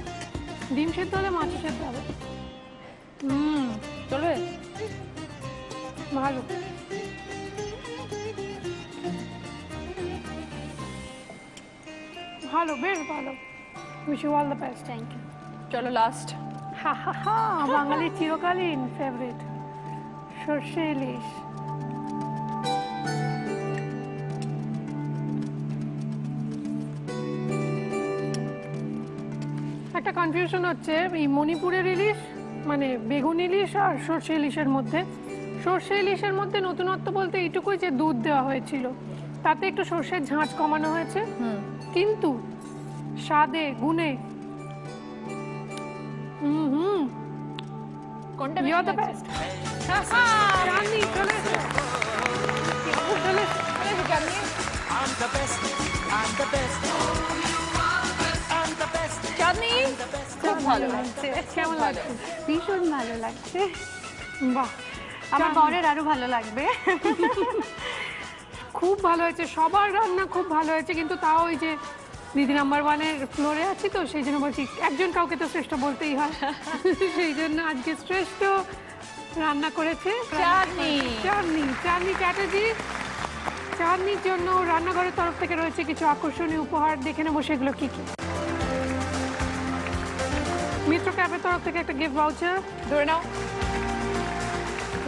ডিম সেদ্ধ হলে মাছ সেদ্ধ হবে। চলবে, ভালো। ভালো, বেশ ভালো। Wish you all the best. Thank you. চলো লাস্ট। হা হা হা, বাঙালির চিরকালীন ফেভারিট সর্ষে ইলিশ। একটা কনফিউশন হচ্ছে এই মণিপুরের ইলিশ মানে বেগুন ইলিশ আর সর্ষে ইলিশের মধ্যে। সর্ষে ইলিশের মধ্যে নতুনত্ব বলতে এইটুকুই যে দুধ দেওয়া হয়েছিল, তাতে একটু সর্ষের ঝাঁঝ কমানো হয়েছে, কিন্তু স্বাদে গুণে। হুম কোনটা You're বেশি the লাগছে? চাঁদনি চলে এসো। চলে এসো। চলে এসো, চাঁদনি। চাঁদনি, খুব ভালো লাগছে। কেমন ভালো। লাগছে? ভীষণ ভালো লাগছে। বাহ, আমার চাঁদনি। বরের আরো ভালো লাগবে। খুব ভালো হয়েছে, সবার রান্না খুব ভালো হয়েছে, কিন্তু তাও ওই যে দিদি নাম্বার ওয়ানের ফ্লোরে আছি তো সেই জন্য বলছি একজন কাউকে তো শ্রেষ্ঠ বলতেই হয়। সেই জন্য আজকে শ্রেষ্ঠ রান্না করেছে চাঁদনি। চাঁদনি চাঁদনি চ্যাটার্জি। চাঁদনির জন্য রান্নাঘরের তরফ থেকে রয়েছে কিছু আকর্ষণীয় উপহার, দেখে নেবো সেগুলো কি কি। মিত্র ক্যাবের তরফ থেকে একটা গিফট ভাউচার ধরে নাও।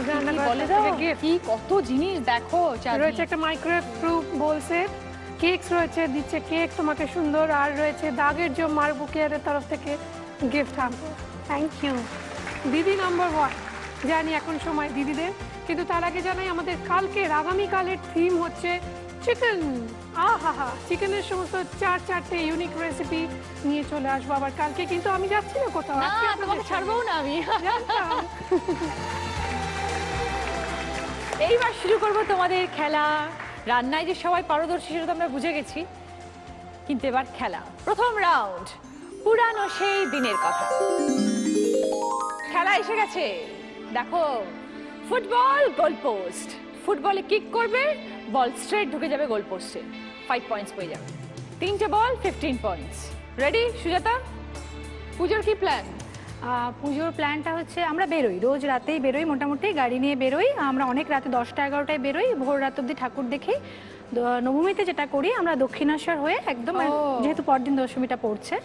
রান্নাঘরের বলে তরফ দাও থেকে gift। কি কত জিনিস দেখো চাঁদনি। রয়েছে একটা microwave proof bowl set, cakes রয়েছে, দিচ্ছে কেক তোমাকে সুন্দর, আর রয়েছে দাগের জন্য মারবুকিয়ারের তরফ থেকে গিফট হ্যাম্পার। থ্যাংক ইউ দিদি নাম্বার ওয়ান। জানি এখন সময় দিদিদের, কিন্তু তার আগে জানাই আমাদের কালকের আগামীকালের থিম হচ্ছে চিকেন। আহা, চিকেনের সমস্ত চারটে ইউনিক রেসিপি নিয়ে চলে আসবো আবার কালকে, কিন্তু আমি যাচ্ছি না কোথাও, না, আজকে আপনাদের তোমাকে ছাড়বো না আমি। জানতাম। এইবার শুরু করব তোমাদের খেলা। রান্নায় যে সবাই পারদর্শী সেটা তো আমরা বুঝে গেছি, কিন্তু এবার খেলা। প্রথম রাউন্ড, পুরানো সেই দিনের কথা। খেলা এসে গেছে, দেখো ফুটবল গোল পোস্ট। ফুটবলে কিক করবে, বল স্ট্রেট ঢুকে যাবে গোল পোস্টে, 5 পয়েন্টস পেয়ে যাবে। 3টে বল, 15 পয়েন্টস। রেডি সুজাতা? পুজোর কি প্ল্যান? পুজোর প্ল্যানটা হচ্ছে আমরা বেরোই, রোজ রাতেই বেরোই, মোটামুটি গাড়ি নিয়ে বেরোই। আমরা অনেক রাতে 10টা-11টায় বেরোই, ভোর রাত অবধি ঠাকুর দেখি। নবমীতে যেটা করি আমরা দক্ষিণেশ্বর হয়ে একদম, ও। যেহেতু পরদিন দশমীটা পড়ছে,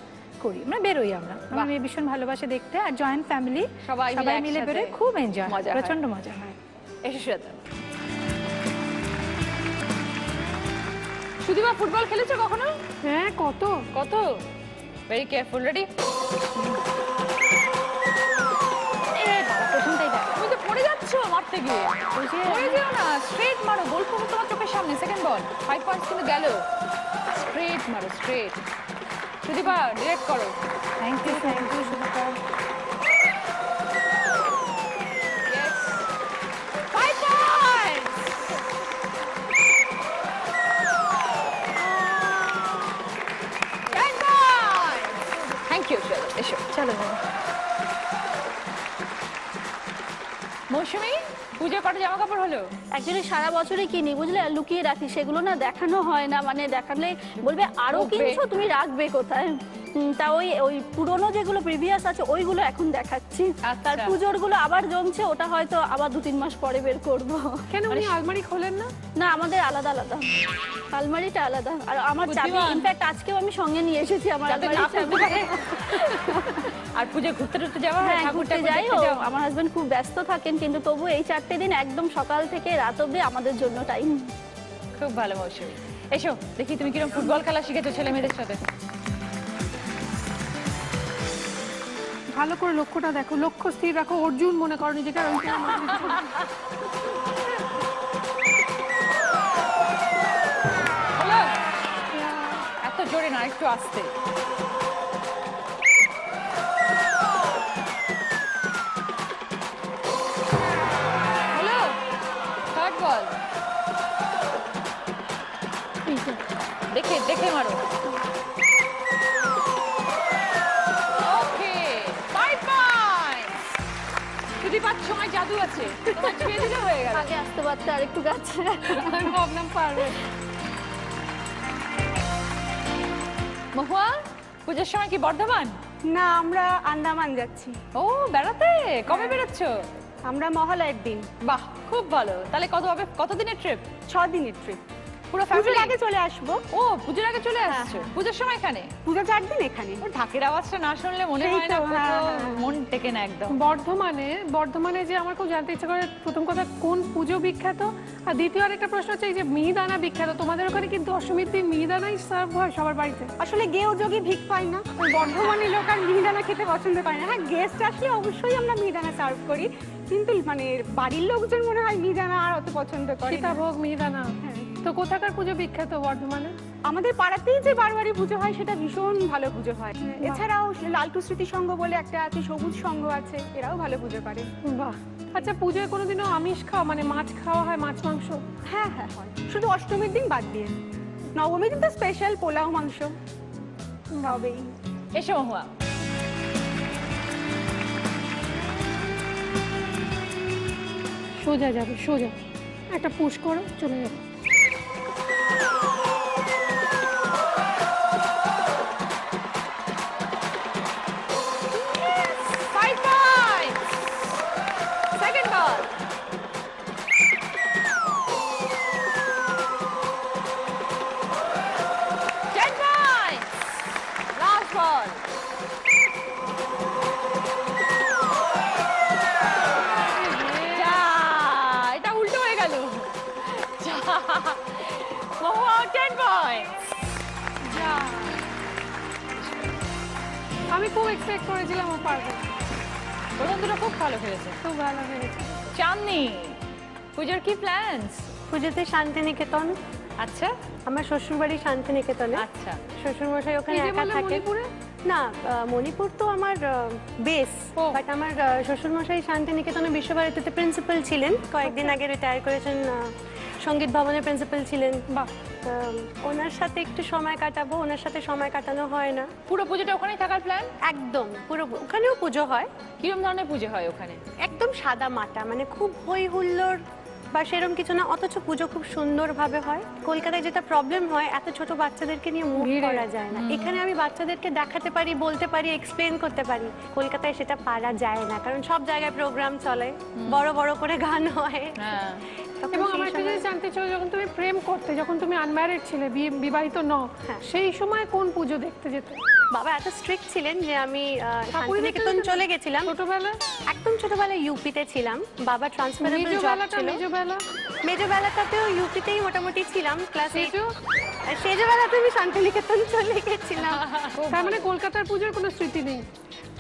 করি আমরা বেরোই। আমরা বাহ। আমি ভীষণ ভালোবাসে দেখতে, আর জয়েন্ট ফ্যামিলি সবাই মিলে মিলে একসাথে। বেরোই, খুব এনজয়, মজা হয়। প্রচন্ড মজা হয়। এসে সুজাতা। সুদীপা, ফুটবল খেলেছো কখনো? হ্যাঁ, কত কত? Very careful. রেডি? প্রথমটাই দেখা তুমি তো পড়ে যাচ্ছ মারতে গিয়ে। পড়ে যেও না, স্ট্রেট মারো, গোল করো তোমার চোখের সামনে। সেকেন্ড বল, 5 পয়েন্টস কিন্তু গেল। স্ট্রেট মারো, স্ট্রেট। সুদীপা, ডিরেক্ট করো। Thank you Sudipa. Yes. 5 points. Thank you, এসো। চলো মৌসুমী, পুজো কটা জামা কাপড় হলো? অ্যাকচুয়ালি সারা বছরই কিনি, বুঝলে, আর লুকিয়ে রাখি, সেগুলো না দেখানো হয় না। মানে দেখালে বলবে আরো ওকে। কিনছো, তুমি রাখবে কোথায়? তা ওই পুরনো যেগুলো প্রিভিয়াস আছে ওইগুলো এখন দেখাচ্ছি। আচ্ছা। তার পুজোর গুলো আবার জমছে, ওটা হয়তো আবার 2-3 মাস পরে বের করব। কেন উনি আলমারি খোলেন না? না, আমাদের আলাদা আলাদা, আলমারিটা আলাদা। আর আমার চাবি বুদ্ধিমান। ইনফ্যাক্ট আজকেও আমি সঙ্গে নিয়ে এসেছি আমার যাতে না আলমারির চাবি। ফেলতে পারে। আর পুজো ঘুরতে টুরতে যাওয়া হয়? হ্যাঁ, ঠাকুর ঘুরতে টাকুর যাই। দেখতে যাও? আমার হাজবেন্ড খুব ব্যস্ত থাকেন, কিন্তু তবু এই 4টে দিন একদম সকাল থেকে রাত অবধি আমাদের জন্য টাইম। খুব ভালো মৌসুমী। এসো দেখি তুমি কিরকম ফুটবল খেলা শিখেছো ছেলে মেয়েদের সাথে। ভালো করে লক্ষ্যটা দেখো, লক্ষ্য স্থির রাখো, অর্জুন মনে করো নিজেকে। আর ওইটা হলো? এত জোরে না, একটু আস্তে। হলো? থার্ড বল। দেখে দেখে মারো। ওকে, 5 পয়েন্টস। যদি পাঁচ সময় জাদু আছে, তোমার ছুঁয়ে দিলে হয়ে গেল। আগে আসতে পারতে আর একটু কাছে। আমি ভাবলাম পারবে। মহুয়া, পুজোর সময় কি বর্ধমান? না, আমরা আন্দামান যাচ্ছি। ও, বেড়াতে? কবে বেরোচ্ছ? আমরা মহালয়ের দিন, বাহ, খুব ভালো। তাহলে কতদিনের ট্রিপ? 6 দিনের ট্রিপ। পুরো পুজোর ফ্যামিলি? আগে চলে আসবো। ও, পুজোর আগে চলে আসছো? পুজোর সময় এখানে? পুজো 4 দিন এখানে। ও, ঢাকের আওয়াজটা না শুনলে মনে সেই হয় না, তো, হ্যাঁ, কোথাও হ্যাঁ। মন টেকে না একদম। বর্ধমানে যে আমার খুব জানতে ইচ্ছা করে, প্রথম কথা কোন পুজো বিখ্যাত, আর দ্বিতীয় আরেকটা প্রশ্ন হচ্ছে এই যে মিহিদানা বিখ্যাত, তোমাদের ওখানে কি দশমীর দিন মিহিদানাই সার্ভ হয় সবার বাড়িতে? আসলে গেও যোগী ভিক পায় না, ওই বর্ধমানী লোক আর মিহিদানা খেতে পছন্দ করে না। হ্যাঁ, গেস্ট আসলে অবশ্যই আমরা মিহিদানা সার্ভ করি, কিন্তু মানে বাড়ির লোকজন মনে হয় মিহিদানা আর অত পছন্দ করে না। সীতাভোগ মিহিদানা। তো কোথাকার পুজো বিখ্যাত বর্ধমানে? আমাদের পাড়াতেই যে বারবারই পুজো হয় সেটা ভীষণ ভালো পুজো হয়। এছাড়াও লালটু স্মৃতি সংঘ বলে একটা আছে, সবুজ সংঘ আছে, এরাও ভালো পুজো করে। বাহ। আচ্ছা, পুজোয় কোনোদিনও আমিষ খাওয়া মানে মাছ খাওয়া হয়, মাছ মাংস? হ্যাঁ হ্যাঁ হয়, শুধু অষ্টমীর দিন বাদ দিয়ে। নবমীর দিন তো স্পেশাল পোলাও মাংস হবেই। এসো মহুয়া। সোজা যাবে, সোজা একটা পুশ করো, চলে যাবে। 5 points. Second ball. Ten points. Last ball. যা, এটা উল্টো হয়ে গেল। যা, মহুয়া 10 points. যা, আমি খুব এক্সপেক্ট করেছিলাম ও পারবে। প্রথম দুটো খুব ভালো খেলেছে। খুব ভালো হয়েছে। চাঁদনি, পুজোর কি প্ল্যানস? পুজোতে শান্তিনিকেতন, আচ্ছা আমার শ্বশুরবাড়ি শান্তিনিকেতনে। আচ্ছা, শ্বশুরমশাই ওখানে এই যে একা বললে থাকে। মণিপুরে? না, মণিপুর তো আমার বেস, ও। বাট আমার শ্বশুরমশাই শান্তিনিকেতনে বিশ্বভারতীতে প্রিন্সিপাল ছিলেন, কয়েকদিন আগে রিটায়ার করেছেন, সঙ্গীত ভবনের প্রিন্সিপাল ছিলেন। বাহ। ওনার সাথে একটু সময় কাটাবো, ওনার সাথে সময় কাটানো হয় না। পুরো পুজোটা ওখানেই থাকার প্ল্যান? একদম পুরো ওখানেও পুজো হয়, কিরম ধরনের পুজো হয় ওখানে? একদম সাদা মাটা, মানে খুব হই হুল্লোড় বা সেরকম কিছু না, অথচ পুজো খুব সুন্দরভাবে হয়। কলকাতায় যেটা প্রবলেম হয়, এত ছোট বাচ্চাদেরকে নিয়ে মুভ ভিড়ে। করা যায় না। এখানে আমি বাচ্চাদেরকে দেখাতে পারি, বলতে পারি, এক্সপ্লেন করতে পারি। কলকাতায় সেটা পারা যায় না, কারণ সব জায়গায় প্রোগ্রাম চলে, বড় বড় করে গান হয়। হ্যাঁ, তখন এবং সেই আমার একটা সময়- জিনিস জানতে চাই, যখন তুমি প্রেম করতে, যখন তুমি আনম্যারিড ছিলে, বিবাহিত নও, হ্যাঁ। সেই সময় কোন পুজো দেখতে যেতে? বাবা এত স্ট্রিক্ট ছিলেন যে আমি ঠাকুরই দেখতে শান্তিনিকেতন যেতে? চলে গেছিলাম। ছোটবেলায়? একদম ছোটবেলায় ইউপিতে ছিলাম, বাবা ট্রান্সফারেবল জব মেজোবেলাটা, ছিল। মেজোবেলা? মেজোবেলাটাতেও ইউপিতেই মোটামুটি ছিলাম, ক্লাস 8। সেজো? সেজোবেলাতে আমি শান্তিনিকেতন চলে গেছিলাম। তার মানে কলকাতার পুজোর কোনো স্মৃতি নেই?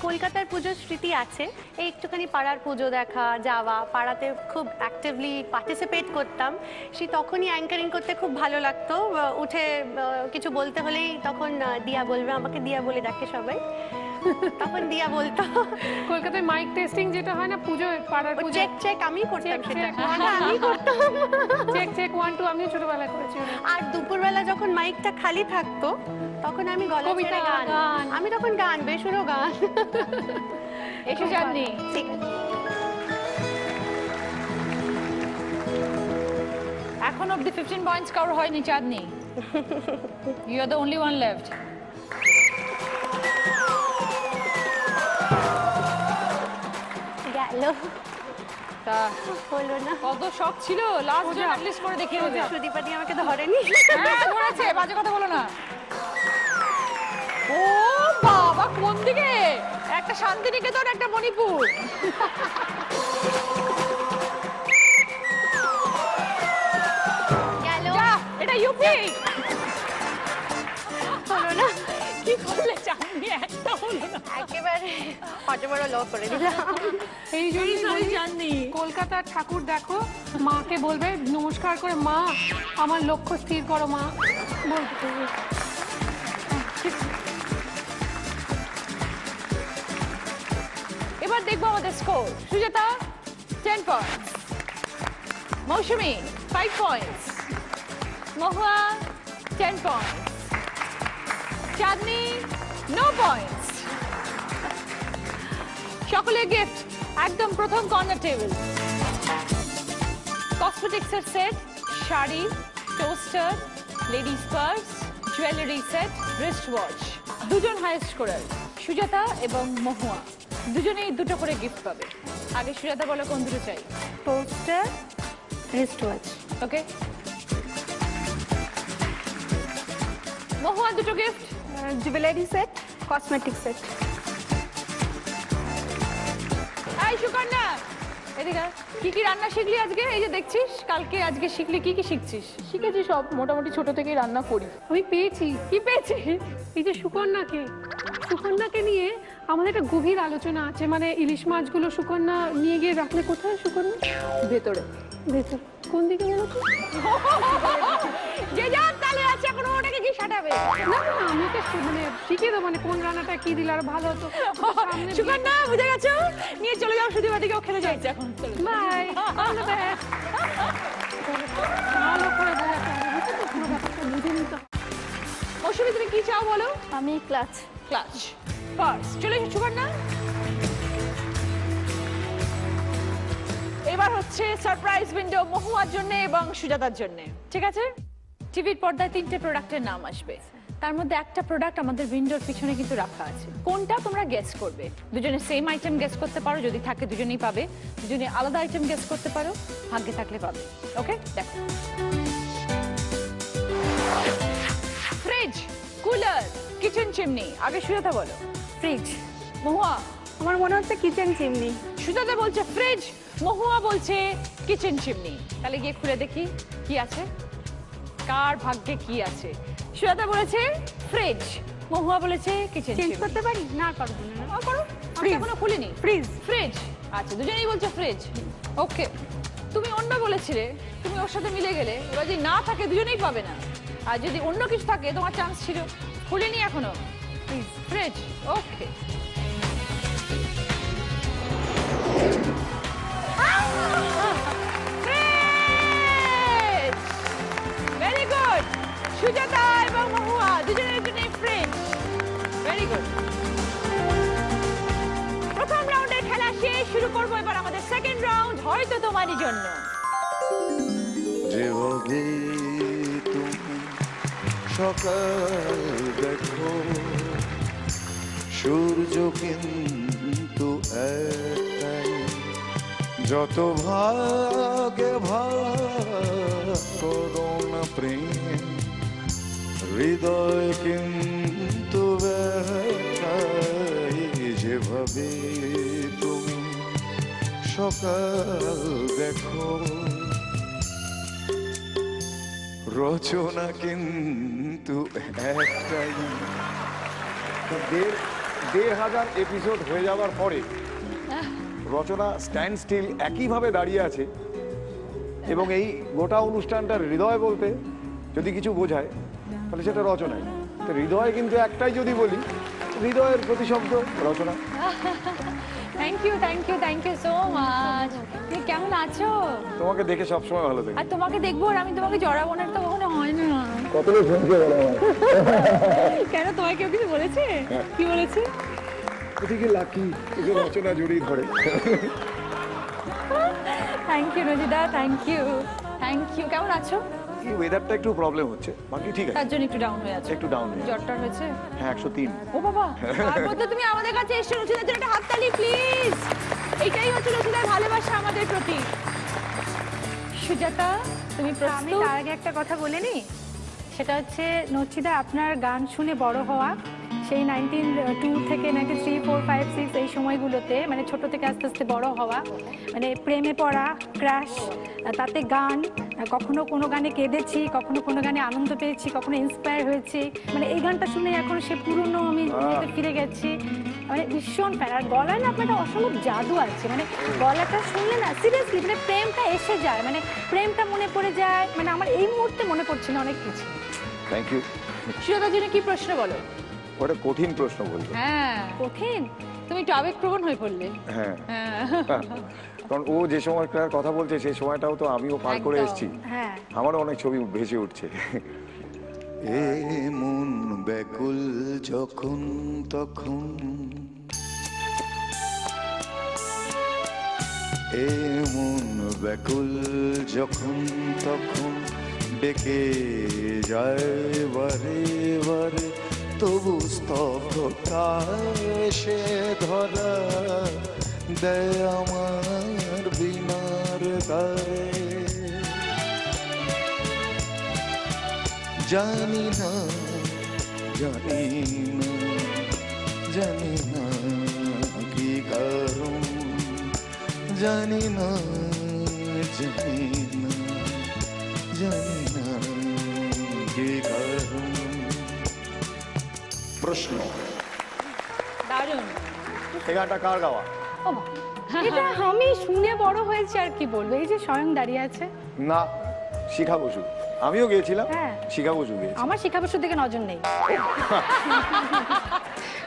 কলকাতার পুজোর স্মৃতি আছে, এই একটুখানি পাড়ার পুজো দেখা, যাওয়া, পাড়াতে খুব অ্যাক্টিভলি পার্টিসিপেট করতাম। সেই তখনই অ্যাঙ্কারিং করতে খুব ভালো লাগতো। উঠে কিছু বলতে হলেই তখন দিয়া বলবে, আমাকে দিয়া বলে ডাকে সবাই, তখন দিয়া বলতো। কলকাতায় মাইক টেস্টিং যেটা হয় না পুজোয়, পাড়ার পুজো, চেক চেক আমি করতাম, Check, সেটা check. আমি করতাম। চেক চেক 1 2 আমিও ছোটবেলায় করেছি। আর দুপুরবেলা যখন মাইকটা খালি থাকতো, তখন আমি গলা কবিতা, ছেড়ে গান, গান। আমি তখন গান, বেসুরো গান। এসো চাঁদনি। ঠিক আছে। এখন অব্দি 15 পয়েন্টস কারোর হয়নি Chandni. You are the only one left. গেল, তা হলো না। কত শখ ছিল, লাস্ট জন অ্যাটলিস্ট করে দেখিয়ে দেবে। সুদীপাদি আমাকে ধরেনি। হ্যাঁ ধরেছে, বাজে কথা বলো না। ও বাবা, কোন দিকে? একটা শান্তিনিকেতন, একটা মণিপুর। গেল, যা, এটা ইউপি। হলো না। কি করলে চাঁদনি? একটা হলো না। একেবারে কত বড় লো করে দিলাম। এই জন্যই সরি বলি, চাঁদনি। কলকাতার ঠাকুর দেখো, মাকে বলবে নমস্কার করে, মা আমার লক্ষ্য স্থির করো মা, বলতে হবে। এবার দেখবো আমাদের score. Sujata 10 points, Mousumi 5 points, Mahua 10 points, Chandni no points. সকলের গিফট একদম প্রথম কর্নার টেবিল। কসমেটিক্সের set, sari, toaster, ladies purse, jewellery set, wrist watch. দুজন হাইয়েস্ট স্কোরার সুজাতা এবং মহুয়া, দুজনেই দুটো করে গিফট পাবে। আগে সুজাতা বলো কোন দুটো চাই। Toaster, wrist watch. Okay, Mahua দুটো gift. Jewellery set, cosmetic set. এই সুকন্যা, এদিকে আয়। কি কি রান্না শিখলি আজকে? এই যে দেখছিস, কালকে আজকে শিখলি, কি কি শিখছিস? শিখেছি সব, মোটামুটি ছোট থেকেই রান্না করি। আমি পেয়েছি, কি পেয়েছি? এই যে সুকন্যাকে নিয়ে আমাদের একটা গভীর আলোচনা আছে। মানে ইলিশ মাছগুলো সুকন্যা নিয়ে গিয়ে রাখলে কোথায়? সুকন্যা ভেতরে ভেতর কোন দিকে বলো তো? যে যার তালে আছে, এখন ওটাকে কি ফাটাবে। না না আমি তো মানে শিখিয়ে দেবো মানে কোন রান্নাটা কি দিলে আর ভালো হতো সামনে সুকন্যা বুঝে গেছো? নিয়ে চলে যাও সুধীবাদিকেও খেলে যাচ্ছে এখন। বাই অল দ্য বেস্ট ভালো করে বোঝাতে হবে বুঝছো তো পুরো ব্যাপারটা বুঝে নিতে হবে। মৌসুমী তুমি কি চাও বলো? আমি ক্লাচ। Clutch first. চলে এসো সুকন্যা। এবার হচ্ছে সারপ্রাইজ উইন্ডো মহুয়ার জন্য এবং সুজাতার জন্য, ঠিক আছে? টিভির পর্দায় 3টে প্রোডাক্টের নাম আসবে, তার মধ্যে একটা প্রোডাক্ট আমাদের উইন্ডোর পিছনে কিন্তু রাখা আছে। কোনটা তোমরা গেস করবে? দুজনে সেম আইটেম গেস করতে পারো, যদি থাকে দুজনেই পাবে। দুজনে আলাদা আইটেম গেস করতে পারো, ভাগ্যে থাকলে পাবে। ওকে, দেখো। Fridge, cooler, kitchen chimney. আগে সুজাতা বলো। ফ্রিজ। মহুয়া? আমার মনে হচ্ছে কিচেন চিমনি। সুজাতা বলছে ফ্রিজ, মহুয়া বলছে কিচেন চিমনি। তাহলে গিয়ে খুলে দেখি কি আছে, কার ভাগ্যে কি আছে। সুজাতা বলেছে ফ্রিজ, মহুয়া বলেছে কিচেন চেঞ্জ চিমনি। করতে পারি? না, পারবো না। করো, আমি ফ্রিজ। এখনো খুলিনি। ফ্রিজ। ফ্রিজ, আচ্ছা দুজনেই বলছে ফ্রিজ। ওকে, তুমি অন্য বলেছিলে, তুমি ওর সাথে মিলে গেলে। এবার যদি না থাকে দুজনেই পাবে না, আর যদি অন্য কিছু থাকে তোমার চান্স ছিল। খুলিনি এখনো। Fridge, fridge. Okay, very good. Sujata এবং মহুয়া দুজনের জন্য ফ্রিজ। Very good. প্রথম রাউন্ডের খেলা শেষ, শুরু করবো এবার আমাদের সেকেন্ড রাউন্ড, হয়তো তোমারই জন্য। যেভাবে তুমি সকাল দেখো, সূর্য কিন্তু একটাই, যত ভাগে ভাগ করো না প্রেম, হৃদয় কিন্তু একটাই। যেভাবে তুমি সকাল দেখো, রচনা কিন্তু একটাই। ১,৫০০ এপিসোড হয়ে যাওয়ার পরে রচনা স্ট্যান্ড স্টিল একইভাবে দাঁড়িয়ে আছে, এবং এই গোটা অনুষ্ঠানটার হৃদয় বলতে যদি কিছু বোঝায় তাহলে সেটা রচনাই। তো হৃদয় কিন্তু একটাই, যদি বলি হৃদয়ের প্রতিশব্দ Rachana. Thank you, thank you, thank you so much. তুমি কেমন আছো? তোমাকে দেখে সবসময় ভালো লাগে। আর তোমাকে দেখবো আর আমি তোমাকে জড়াবো না, তো কখনো হয় না। কতটা শুনছে বলো আমার। কেন, তোমায় কেউ কিছু বলেছে? কি বলেছে? এদিকে লাকি, এদিকে রচনা জড়িয়ে ধরে। থ্যাংক ইউ রজিদা, থ্যাংক ইউ, থ্যাংক ইউ। কেমন আছো? এই ওয়েদারটা একটু প্রবলেম হচ্ছে, বাকি ঠিক আছে। তার জন্য একটু ডাউন হয়ে আছে। একটু ডাউন হয়ে আছে। জ্বরটা হয়েছে? হ্যাঁ, 103। ও বাবা, তার মধ্যে তুমি আমাদের কাছে এসে রচিদার জন্য একটা হাততালি প্লিজ। এটাই হচ্ছে রচিদার ভালোবাসা আমাদের প্রতি। সুজাতা, তুমি আমি প্রস্তুত? তার আগে একটা কথা বলে নিই, সেটা হচ্ছে নচিদা আপনার গান শুনে বড় হওয়া, সেই 1992 থেকে 93, 4, 5, 6 এই সময়গুলোতে, মানে ছোট থেকে আস্তে আস্তে বড় হওয়া, মানে প্রেমে পড়া, ক্রাশ, তাতে গান, কখনো কোনো গানে কেঁদেছি, কখনো কোনো গানে আনন্দ পেয়েছি, কখনো ইন্সপায়ার হয়েছি। মানে এই গানটা শুনে এখন সে পুরনো আমি দুনিয়াতে ফিরে গেছি, মানে ভীষণ ফ্যান। আর গলায় না আপনার একটা অসম্ভব জাদু আছে, মানে গলাটা শুনলে না সিরিয়াসলি মানে প্রেমটা এসে যায়, মানে প্রেমটা মনে পড়ে যায়। মানে আমার এই মুহূর্তে মনে পড়ছে না অনেক কিছু। Thank you. সুজাতার জন্য কি প্রশ্ন বলো? ওটা কঠিন প্রশ্ন বলবো। হ্যাঁ, কঠিন। তুমি একটু আবেগপ্রবণ হয়ে পড়লে। হ্যাঁ, হ্যাঁ, কারণ ও যে সময়টার কথা বলছে সেই সময়টাও তো আমিও পার করে একদম। এসেছি। হ্যাঁ, আমারও অনেক ছবি ভেসে উঠছে। এ মন ব্যাকুল যখন তখন, এ মন ব্যাকুল যখন তখন, ডেকে যায় বারে বারে, তবু স্তব্ধতা এসে ধরা দেয় আমার বিনার দ্বারে। জানি না, জানি না, জানি না কি কারণ, জানি না, জানি না, জানি না কি কারণ। প্রশ্ন। দারুণ। এই গানটা কার গাওয়া? ও বাবা, এটা আমি শুনে বড় হয়েছি, আর কি বলবো। এই যে স্বয়ং দাঁড়িয়ে আছে। না, শিখা বসু। আমিও গিয়েছিলাম, হ্যাঁ। শিখা বসু গিয়েছি। আমার শিক্ষাবর্ষের দিকে নজর নেই।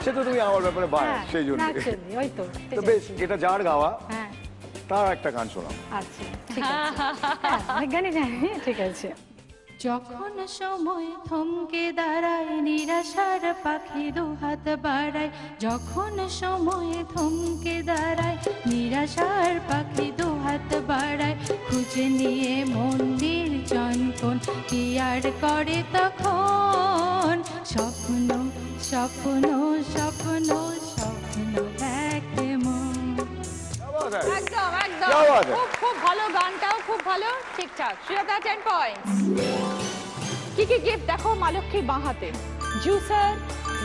সে তো তুমি আমার ব্যাপারে বায়, হ্যাঁ, সেই জন্য। naturally, ওই তো। তো বেশ, এটা যার গাওয়া হ্যাঁ, তার একটা গান শোনাও। আচ্ছা, ঠিক আছে। হ্যাঁ, অনেক গানই জানি, ঠিক আছে। যখন সময় থমকে দাঁড়ায় নিরাশার পাখি দুহাত বাড়ায়, যখন সময় থমকে দাঁড়ায় নিরাশার পাখি দুহাত বাড়ায়, খুঁজে নিয়ে মন্দির চঞ্চন কি আর করে তখন, স্বপ্ন স্বপ্ন স্বপ্ন স্বপ্ন দেখে মন। একদম একদম क्या बात है? খুব খুব ভালো, গানটাও খুব ভালো, ঠিকঠাক। সুজাতা 10 পয়েন্টস। কি কি গিফট দেখো মা লক্ষ্মীর বাঁ হাতে? Juicer,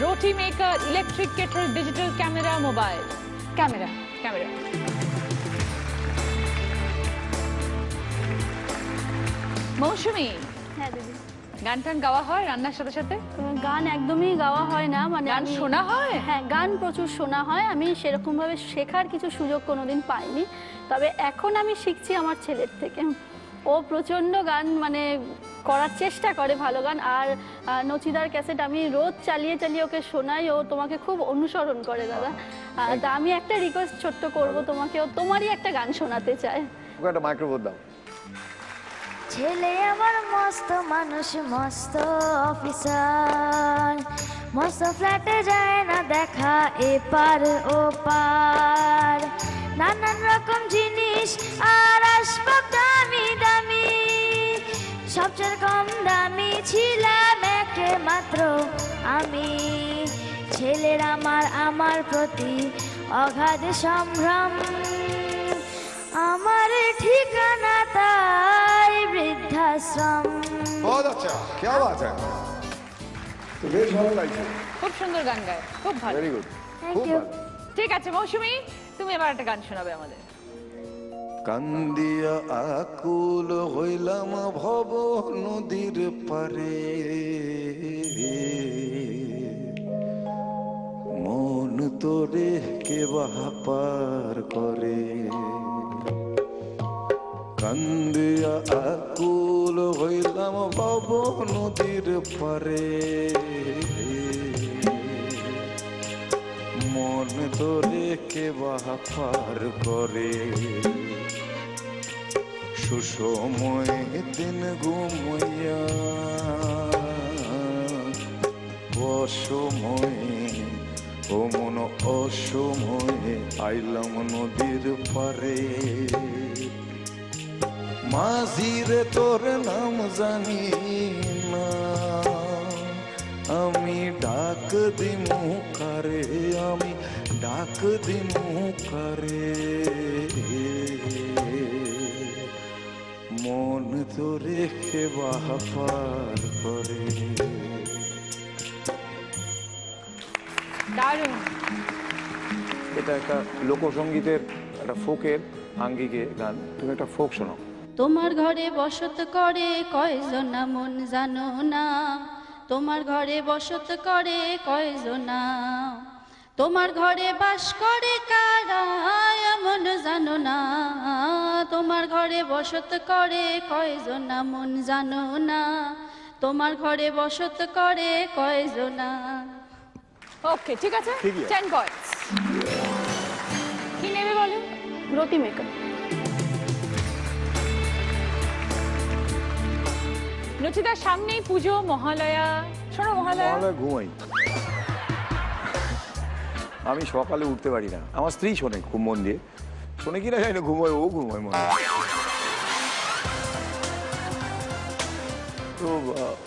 roti maker, electric kettle, digital camera, mobile. Camera. Camera. Mousumi, হ্যাঁ দিদি, গান টান গাওয়া হয় রান্নার সাথে সাথে? গান একদমই গাওয়া হয় না, মানে গান আমি- শোনা হয়? হ্যাঁ, গান প্রচুর শোনা হয়। আমি সেরকমভাবে শেখার কিছু সুযোগ কোনোদিন পাইনি, তবে এখন আমি শিখছি আমার ছেলের থেকে। ও প্রচণ্ড গান মানে করার চেষ্টা করে, ভালো গান। আর নচিদার ক্যাসেট আমি রোজ চালিয়ে চালিয়ে ওকে শোনাই, ও তোমাকে খুব অনুসরণ করে দাদা। তা আমি একটা রিকোয়েস্ট ছোট্ট করবো তোমাকে, ও তোমারই একটা গান শোনাতে চায়। ওকে একটা মাইক্রোফোন দাও। ছেলে আমার মস্ত মানুষ, মস্ত অফিসার, মস্ত ফ্ল্যাটে যায় না দেখা এপার ওপার, নানান রকম জিনিস আর আসবাব দামি দামি, সবচেয়ে কম দামি ছিলাম একে মাত্র আমি। ছেলের আমার প্রতি অগাধ সম্ভ্রম, আমার ঠিকানা তাই বৃদ্ধাশ্রম। बहुत अच्छा, क्या बात है। তো বেশ ভালো লাগছে, খুব সুন্দর গান গায়, খুব ভালো। ভেরি গুড, Thank খুব you. ভালো। ঠিক আছে মৌসুমী, তুমি এবার একটা গান শোনাবে আমাদের। কান্দিয়া আকুল হইলাম ভব নদীর পারে, মন তোরে কে বাহাপার করে। কান্দিয়া আকুল হইলাম ভব নদীর পারে, মন তোরে কে বাহাপার করে। সুসময় দিন ঘুমাইয়া অসময়ে, ও মন অসময়ে আইলাম নদীর পারে। মাঝিরে তোর নাম জানি না, আমি ডাক দিমু কারে, আমি ডাক দিমু কারে। মন তোরে কে বাহাপার করে। দারুণ। এটা একটা লোকসঙ্গীতের একটা ফোকের আঙ্গিকে গান, তুমি একটা ফোক শোনাও। তোমার ঘরে বসত করে কয়জনা মন জানো না, তোমার ঘরে বসত করে কয়জনা, তোমার ঘরে বাস করে কারা এমন জানো না, তোমার ঘরে বসত করে কয়জনা মন জানো না, তোমার ঘরে বসত করে কয়জনা। ওকে, ঠিক আছে, ঠিকই আছে। 10 পয়েন্টস। কি নেবে বলো? রুটি মেকার। নচিতার সামনেই পুজো, মহালয়া। শোনো মহালয়া। মহালয়া ঘুমাই, আমি সকালে উঠতে পারি না। আমার স্ত্রী শোনে খুব মন দিয়ে, শোনে কিনা জানি না, ঘুমোয়, ও ঘুমোয় মনে হয়। তো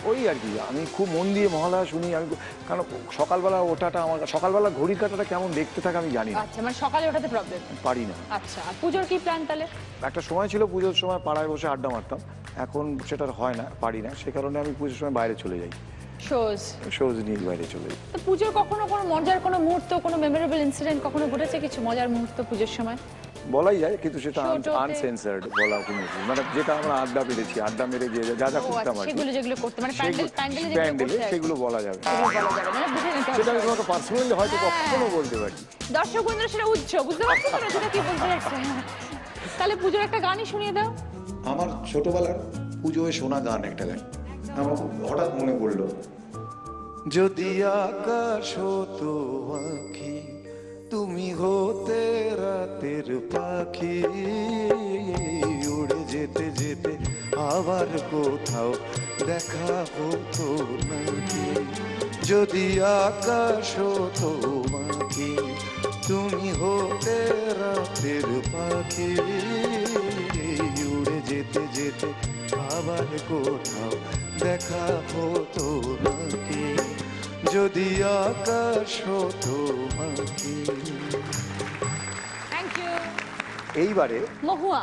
ওই আর কি, আমি খুব মন দিয়ে মহালয়া শুনি। আমি কারণ সকালবেলা ওঠাটা আমার, সকালবেলা ঘড়ির কাঁটাটা কেমন দেখতে থাকে আমি জানি না, আচ্ছা, মানে সকালে ওঠাতে প্রবলেম? পারি না। আচ্ছা, আর পুজোর কি প্ল্যান তাহলে? একটা সময় ছিল পুজোর সময় পাড়ায় বসে আড্ডা মারতাম, এখন সেটা হয় না, পারি না। সে কারণে আমি পুজোর সময় বাইরে চলে যাই, শোজ নিয়ে বাইরে চলে যাই। তো পুজোর কখনো কোনো মজার কোনো মুহূর্ত, কোনো মেমোরেবল ইনসিডেন্ট কখনো ঘটেছে, কিছু মজার মুহূর্ত পুজোর সময়? বলাই যায়, কিন্তু সেটা ছোটতে- আনসেন্সার্ড বলা কোনো কিছু, মানে যেটা আমরা আড্ডা পেরেছি, আড্ডা মেরে গিয়ে যা যা ও করতাম আচ্ছা, আর কি, সেগুলো যেগুলো করতে মানে প্যান্ডেলে যেগুলো প্যান্ডেলে করতে হয়, সেগুলো বলা যাবে, সেগুলো বলা যাবে না, বুঝে নিতে সেটা আমি হবে। তোমাকে পার্সোনালি হয়তো কখনো বলতে পারি। দর্শক বন্ধুরা সেটা উচ্চ, বুঝতে পারছো তো সেটা কি বলতে যাচ্ছে? তাহলে পুজোর একটা গানই শুনিয়ে দাও। আমার ছোটবেলার পুজোয় শোনা গান একটা গান, আমার হঠাৎ মনে পড়লো। যদি আকাশ হতো আঁখি, তুমি হতে রাতের পাখি, উড়ে যেতে যেতে আবার কোথাও দেখা হতো নাকি। যদি আকাশ হতো আঁখি, তুমি হতে রাতের পাখি, উড়ে যেতে যেতে আবার কোথাও দেখা হতো নাকি। যদি আকাশ হতো আঁখি। Thank you. এইবারে মহুয়া,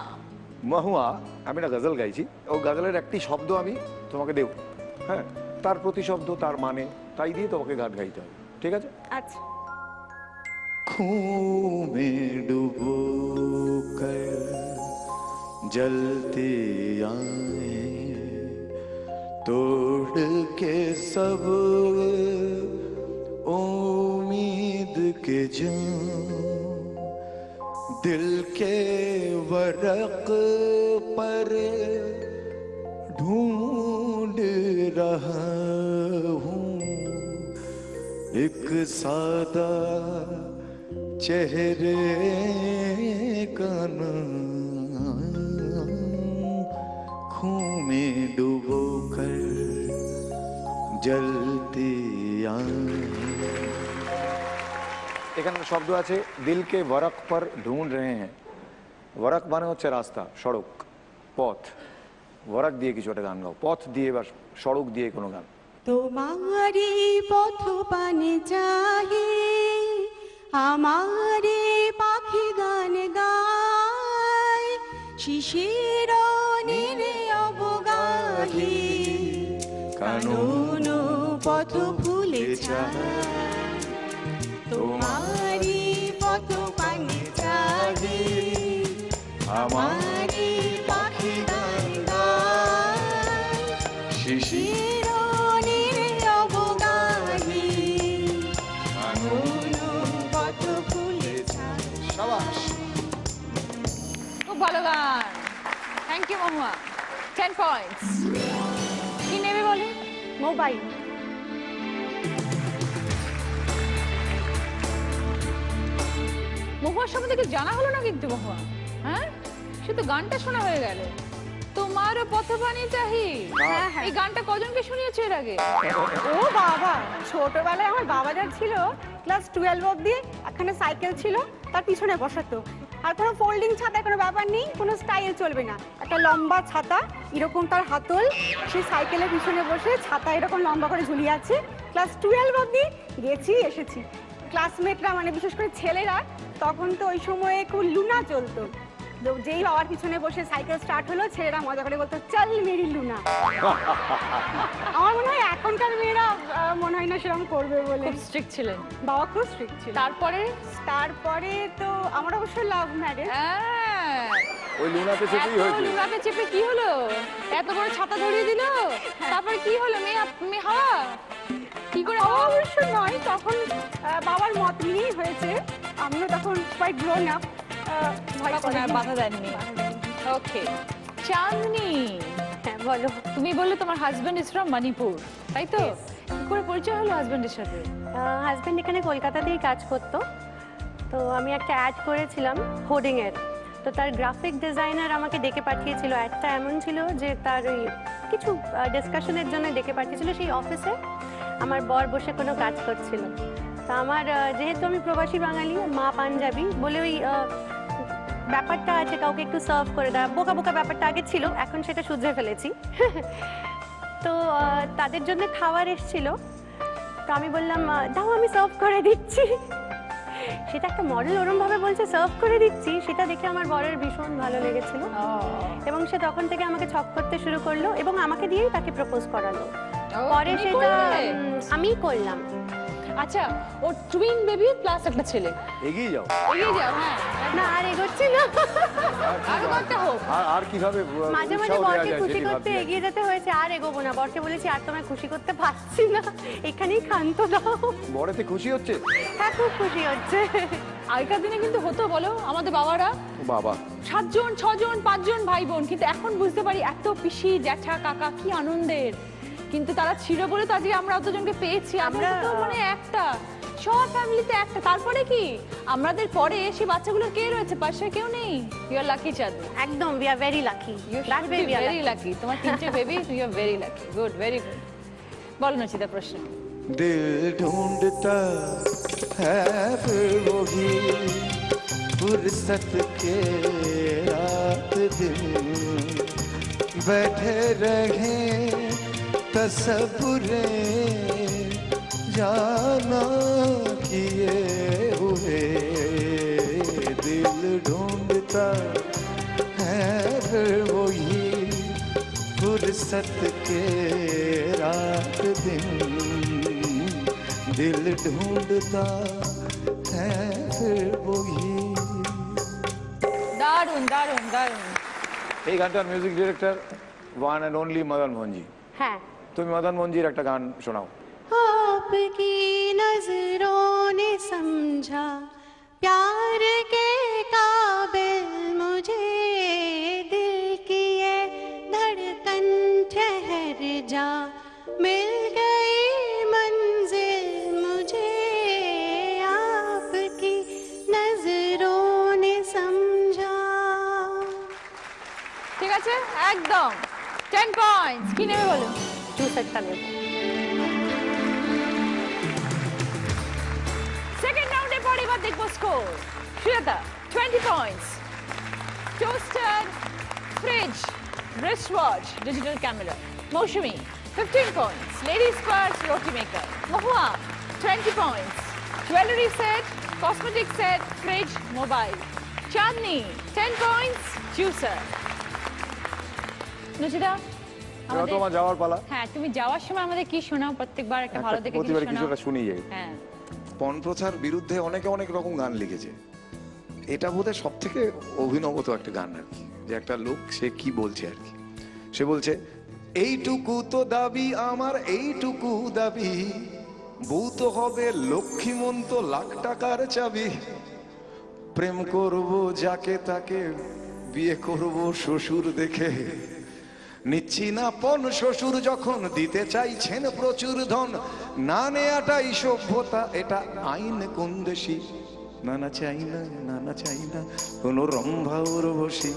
মহুয়া, আমি একটা গজল গাইছি, ও গজলের একটি শব্দ আমি তোমাকে দেব, হ্যাঁ, তার প্রতিশব্দ, তার মানে, তাই দিয়ে তোমাকে গান গাইতে হবে, ঠিক আছে? আচ্ছা। खूं में डुबो कर जलते आए, तोड़ के सब उम्मीद के जाम, दिल के वरक पर ढूंढ रहा हूँ एक सादा चेहरे का नाम, खूं में डुबो कर जलती आए। এখানে শব্দ আছে দিলকে ওয়ারক পর ঢুঁড় রহে হ্যাঁ। ওয়ারক মানে হচ্ছে রাস্তা, সড়ক, পথ। ওয়ারক দিয়ে কিছু একটা গান গাও, পথ দিয়ে বা সড়ক দিয়ে কোনো গান। তোমারি পথ পানে চাহি, আমারে পাখি গান গায়, শিশির নীলে অবগাহি, কানন পথ ফুলে চায়। তোমারি পথ পানে চাহি, আমারে পাখি গান গায়, শিশির নীলে অবগাহি, কানন পথ ফুলে চায়। শাবাশ। খুব ভালো গান। Thank you Mahua. 10 পয়েন্টস। কি নেবে বলে? মোবাইল। মহুয়ার সম্বন্ধে কিছু জানা হলো না কিন্তু মহুয়া, হ্যাঁ, শুধু গানটা শোনা হয়ে গেল। তোমারও পথবাণী চাহি, এই গানটা কজনকে শুনিয়েছো এর আগে? ও বাবা, ছোটবেলায় আমার বাবা যার ছিল ক্লাস 12 অবধি এখানে সাইকেল ছিল, তার পিছনে বসাতো। আর কোনো ফোল্ডিং ছাতা কোনো ব্যাপার নেই, কোনো স্টাইল চলবে না, একটা লম্বা ছাতা এরকম তার হাতল, সেই সাইকেলের পিছনে বসে ছাতা এরকম লম্বা করে ঝুলিয়ে আছে। ক্লাস 12 অবধি গেছি এসেছি। ক্লাসমেটরা মানে বিশেষ করে ছেলেরা, তখন তো ওই সময়ে খুব লুনা চলতো, যেই বাবার পিছনে বসে সাইকেল স্টার্ট হলো, ছেলেরা মজা করে বলতো চল মেরি লুনা। আমার মনে হয় এখনকার মেয়েরা মনে হয় না সেরকম করবে বলে। খুব স্ট্রিক্ট ছিলেন বাবা, খুব স্ট্রিক্ট ছিল। তারপরে তো আমার অবশ্য লাভ ম্যারেজ। ওই লুনাতে চেপেই হয়েছে। লুনাতে চেপে কি হলো? এত বড় ছাতা ধরিয়ে দিল, তারপরে কি হলো? মেয়ে হাওয়া কি করে? হাওয়া অবশ্য নয়, তখন বাবার মত নিয়েই হয়েছে। আমিও তখন কোয়াইট গ্রোন আপ, বাধা দেননি। ওকে, চাঁদনি, হ্যাঁ বলো। তুমি বললে তোমার হাজবেন্ড ইজ ফ্রম মণিপুর, তাই তো? কি করে পরিচয় হলো হাজবেন্ডের সাথে? হাজব্যান্ড এখানে কলকাতাতেই কাজ করতো, তো আমি একটা অ্যাড করেছিলাম হোর্ডিংয়ের, তো তার গ্রাফিক ডিজাইনার আমাকে ডেকে পাঠিয়েছিল। অ্যাডটা এমন ছিল যে তার ওই কিছু ডিসকাশনের জন্য ডেকে পাঠিয়েছিল। সেই অফিসে আমার বর বসে কোনো কাজ করছিল, তা আমার যেহেতু আমি প্রবাসী বাঙালি, মা পাঞ্জাবি বলে ওই ব্যাপারটা আছে, কাউকে একটু সার্ভ করে দেওয়া, বোকা বোকা ব্যাপারটা আগে ছিল, এখন সেটা শুধরে ফেলেছি। তো তাদের জন্য খাবার এসেছিল, তো আমি বললাম দাও আমি সার্ভ করে দিচ্ছি। সেটা একটা মডেল ওরমভাবে বলছে সার্ভ করে দিচ্ছি, সেটা দেখে আমার বরের ভীষণ ভালো লেগেছিল এবং সে তখন থেকে আমাকে ছক করতে শুরু করলো এবং আমাকে দিয়েই তাকে প্রপোজ করালো। পরে সেটা আমিই করলাম। আচ্ছা, ওর টুইন বেবি প্লাস একটা ছেলে। এগিয়ে যাও, এগিয়ে যাও। হ্যাঁ না আর এগোচ্ছি না, আরো করতে হোক। আর কিভাবে মাঝে মাঝে উৎসাহ দেওয়া বরকে যায় খুশি সেটি করতে ভাবছি। এগিয়ে যেতে হয়েছে, আর এগোবো না। বরকে বলেছি আর তোমায় খুশি করতে পারছি না, এখানেই ক্ষান্ত দাও। বড়েতে খুশি হচ্ছে হ্যাঁ খুব খুশি হচ্ছে। আগেকার দিনে কিন্তু হতো বলো আমাদের বাবারা বাবা 7 জন 6 জন 5 জন ভাই বোন, কিন্তু এখন বুঝতে পারি এত পিসি জ্যাঠা কাকা কি আনন্দের, কিন্তু তারা ছিল বলে তো আজকে আমরা অতজনকে পেয়েছি। আমরা তো মানে একটা সব ফ্যামিলিতে একটা, তারপরে কি আমাদের পরে এসে বাচ্চাগুলোর কে রয়েছে, পাশে কেউ নেই। ইউ আর লাকি চাঁদ, একদম we are very lucky, you are very lucky. তোমার 3টে baby, you are very lucky. Good, very good. বলো নচিতা প্রশ্ন। दिल ढूंढता है फिर वही फुर्सत के रात दिन बैठे रहे तस्वुरे जाना किए हुए दिल ढूंढता है फिर वही फुर्सत के रात दिन दिल ढूंढता है फिर वही। দারুণ দারুণ দারুণ। এই গানটার music director one and only Madan Mohanji. হ্যাঁ তুমি মদন মোহনজির একটা গান শোনাও। आपकी नजरों ने समझा प्यार के काबिल मुझे, दिल की ये धड़कन ठहर जा मिल गई मंजिल मुझे, आपकी नजरों ने समझा। ঠিক আছে একদম 10 পয়েন্টস। কি নেবে বলো? চুসারটা নেব। সেকেন্ড রাউন্ডে পরে এবার দেখবো score. Shweta 20 points, toaster, fridge, wrist watch, digital camera. Mousumi 15 points, ladies purse, roti maker. Mahua 20 points, jewellery set, cosmetic set, fridge, mobile. Chandni 10 points, juicer. Nachita এবার তোমার যাওয়ার পালা। হ্যাঁ, তুমি যাওয়ার সময় আমাদের কি শোনাও? প্রত্যেকবার একটা ভালো দেখে কিছু প্রতিবার শোনাও। কিছুটা শুনি যাই। হ্যাঁ, পণপ্রথার বিরুদ্ধে অনেকে অনেক রকম গান লিখেছে, এটা বোধহয় সব থেকে অভিনবত একটা গান আর কি, যে একটা লোক সে কি বলছে আর কি। সে বলছে এইটুকু তো দাবি আমার, এইটুকু দাবি, বউ তো হবে লক্ষ্মীমন্ত, লাখ টাকার চাবি, প্রেম করব যাকে তাকে, বিয়ে করব শ্বশুর দেখে, নিচ্ছি না পণ শ্বশুর যখন দিতে চাইছেন প্রচুর ধন, না নেয়াটাই সভ্যতা, এটা আইন কোন দেশি, নানা চাই না, নানা চাই না কোনো রম্ভা উর্বশী,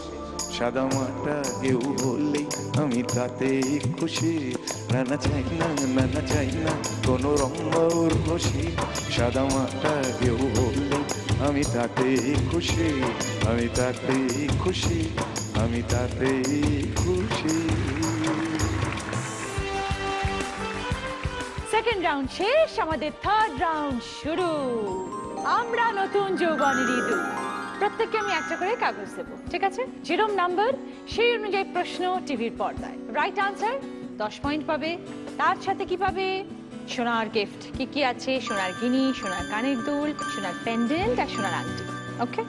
সাদা মাটা কেউ বললেই আমি তাতে খুশি, নানা চাই না, নানা চাই না কোনো রম্ভা উর্বশী, সাদা মাটা কেউ বললেই আমি তাতে খুশি, আমি তাতে খুশি, আমি তাতে খুশি। সেকেন্ড রাউন্ড শেষ, আমাদের থার্ড রাউন্ড শুরু। আমরা নতুন যৌবনের ইঁদুর। প্রত্যেককে আমি একটা করে কাগজ দেবো, ঠিক আছে? যেরকম নাম্বার সেই অনুযায়ী প্রশ্ন টিভির পর্দায়। রাইট আনসার 10 পয়েন্ট পাবে। তার সাথে কি পাবে? সোনার গিফট। কি কি আছে? সোনার গিনি, সোনার কানের দুল, সোনার পেন্ডেন্ট আর সোনার আংটি। ওকে,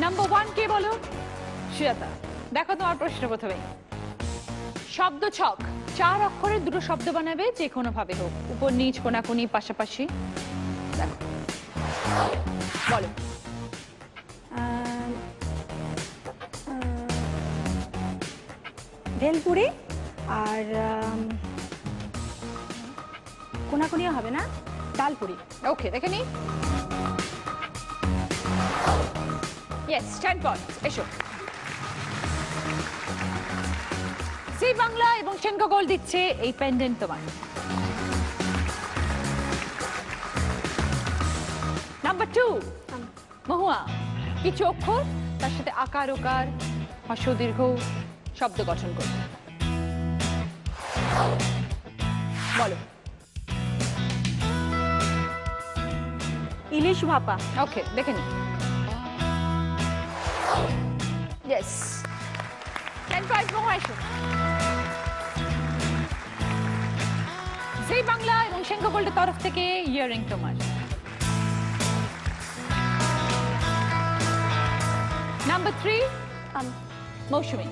নাম্বার 1 কে বলো? শ্রেতা, দেখো তোমার প্রশ্ন প্রথমে। শব্দ ছক, 4 অক্ষরের দুটো শব্দ বানাবে, যে কোনো ভাবে হোক, উপর নিচ, কোনাকুনি, পাশাপাশি। দেখো, বলো। ভেলপুরি আর কোনাকুনিও হবে না, ডালপুরি। ওকে, দেখে নি। Yes, 10 points. এসো। জি বাংলা এবং সেনকো গোল্ড দিচ্ছে এই পেন্ডেন্ট তোমার। নাম্বার 2 মহুয়া, কিছু অক্ষর তার সাথে আকার ওকার হ্রস্ব দীর্ঘ শব্দ গঠন করবে। বলো। ইলিশ ভাপা। ওকে, দেখে নি। ইয়েস, 10 পয়েন্টস মহুয়া। এসো। সেই বাংলা এবং সেঙ্কো গোল্ডের তরফ থেকে ইয়ারিং তোমার। নাম্বার 3 মৌসুমী।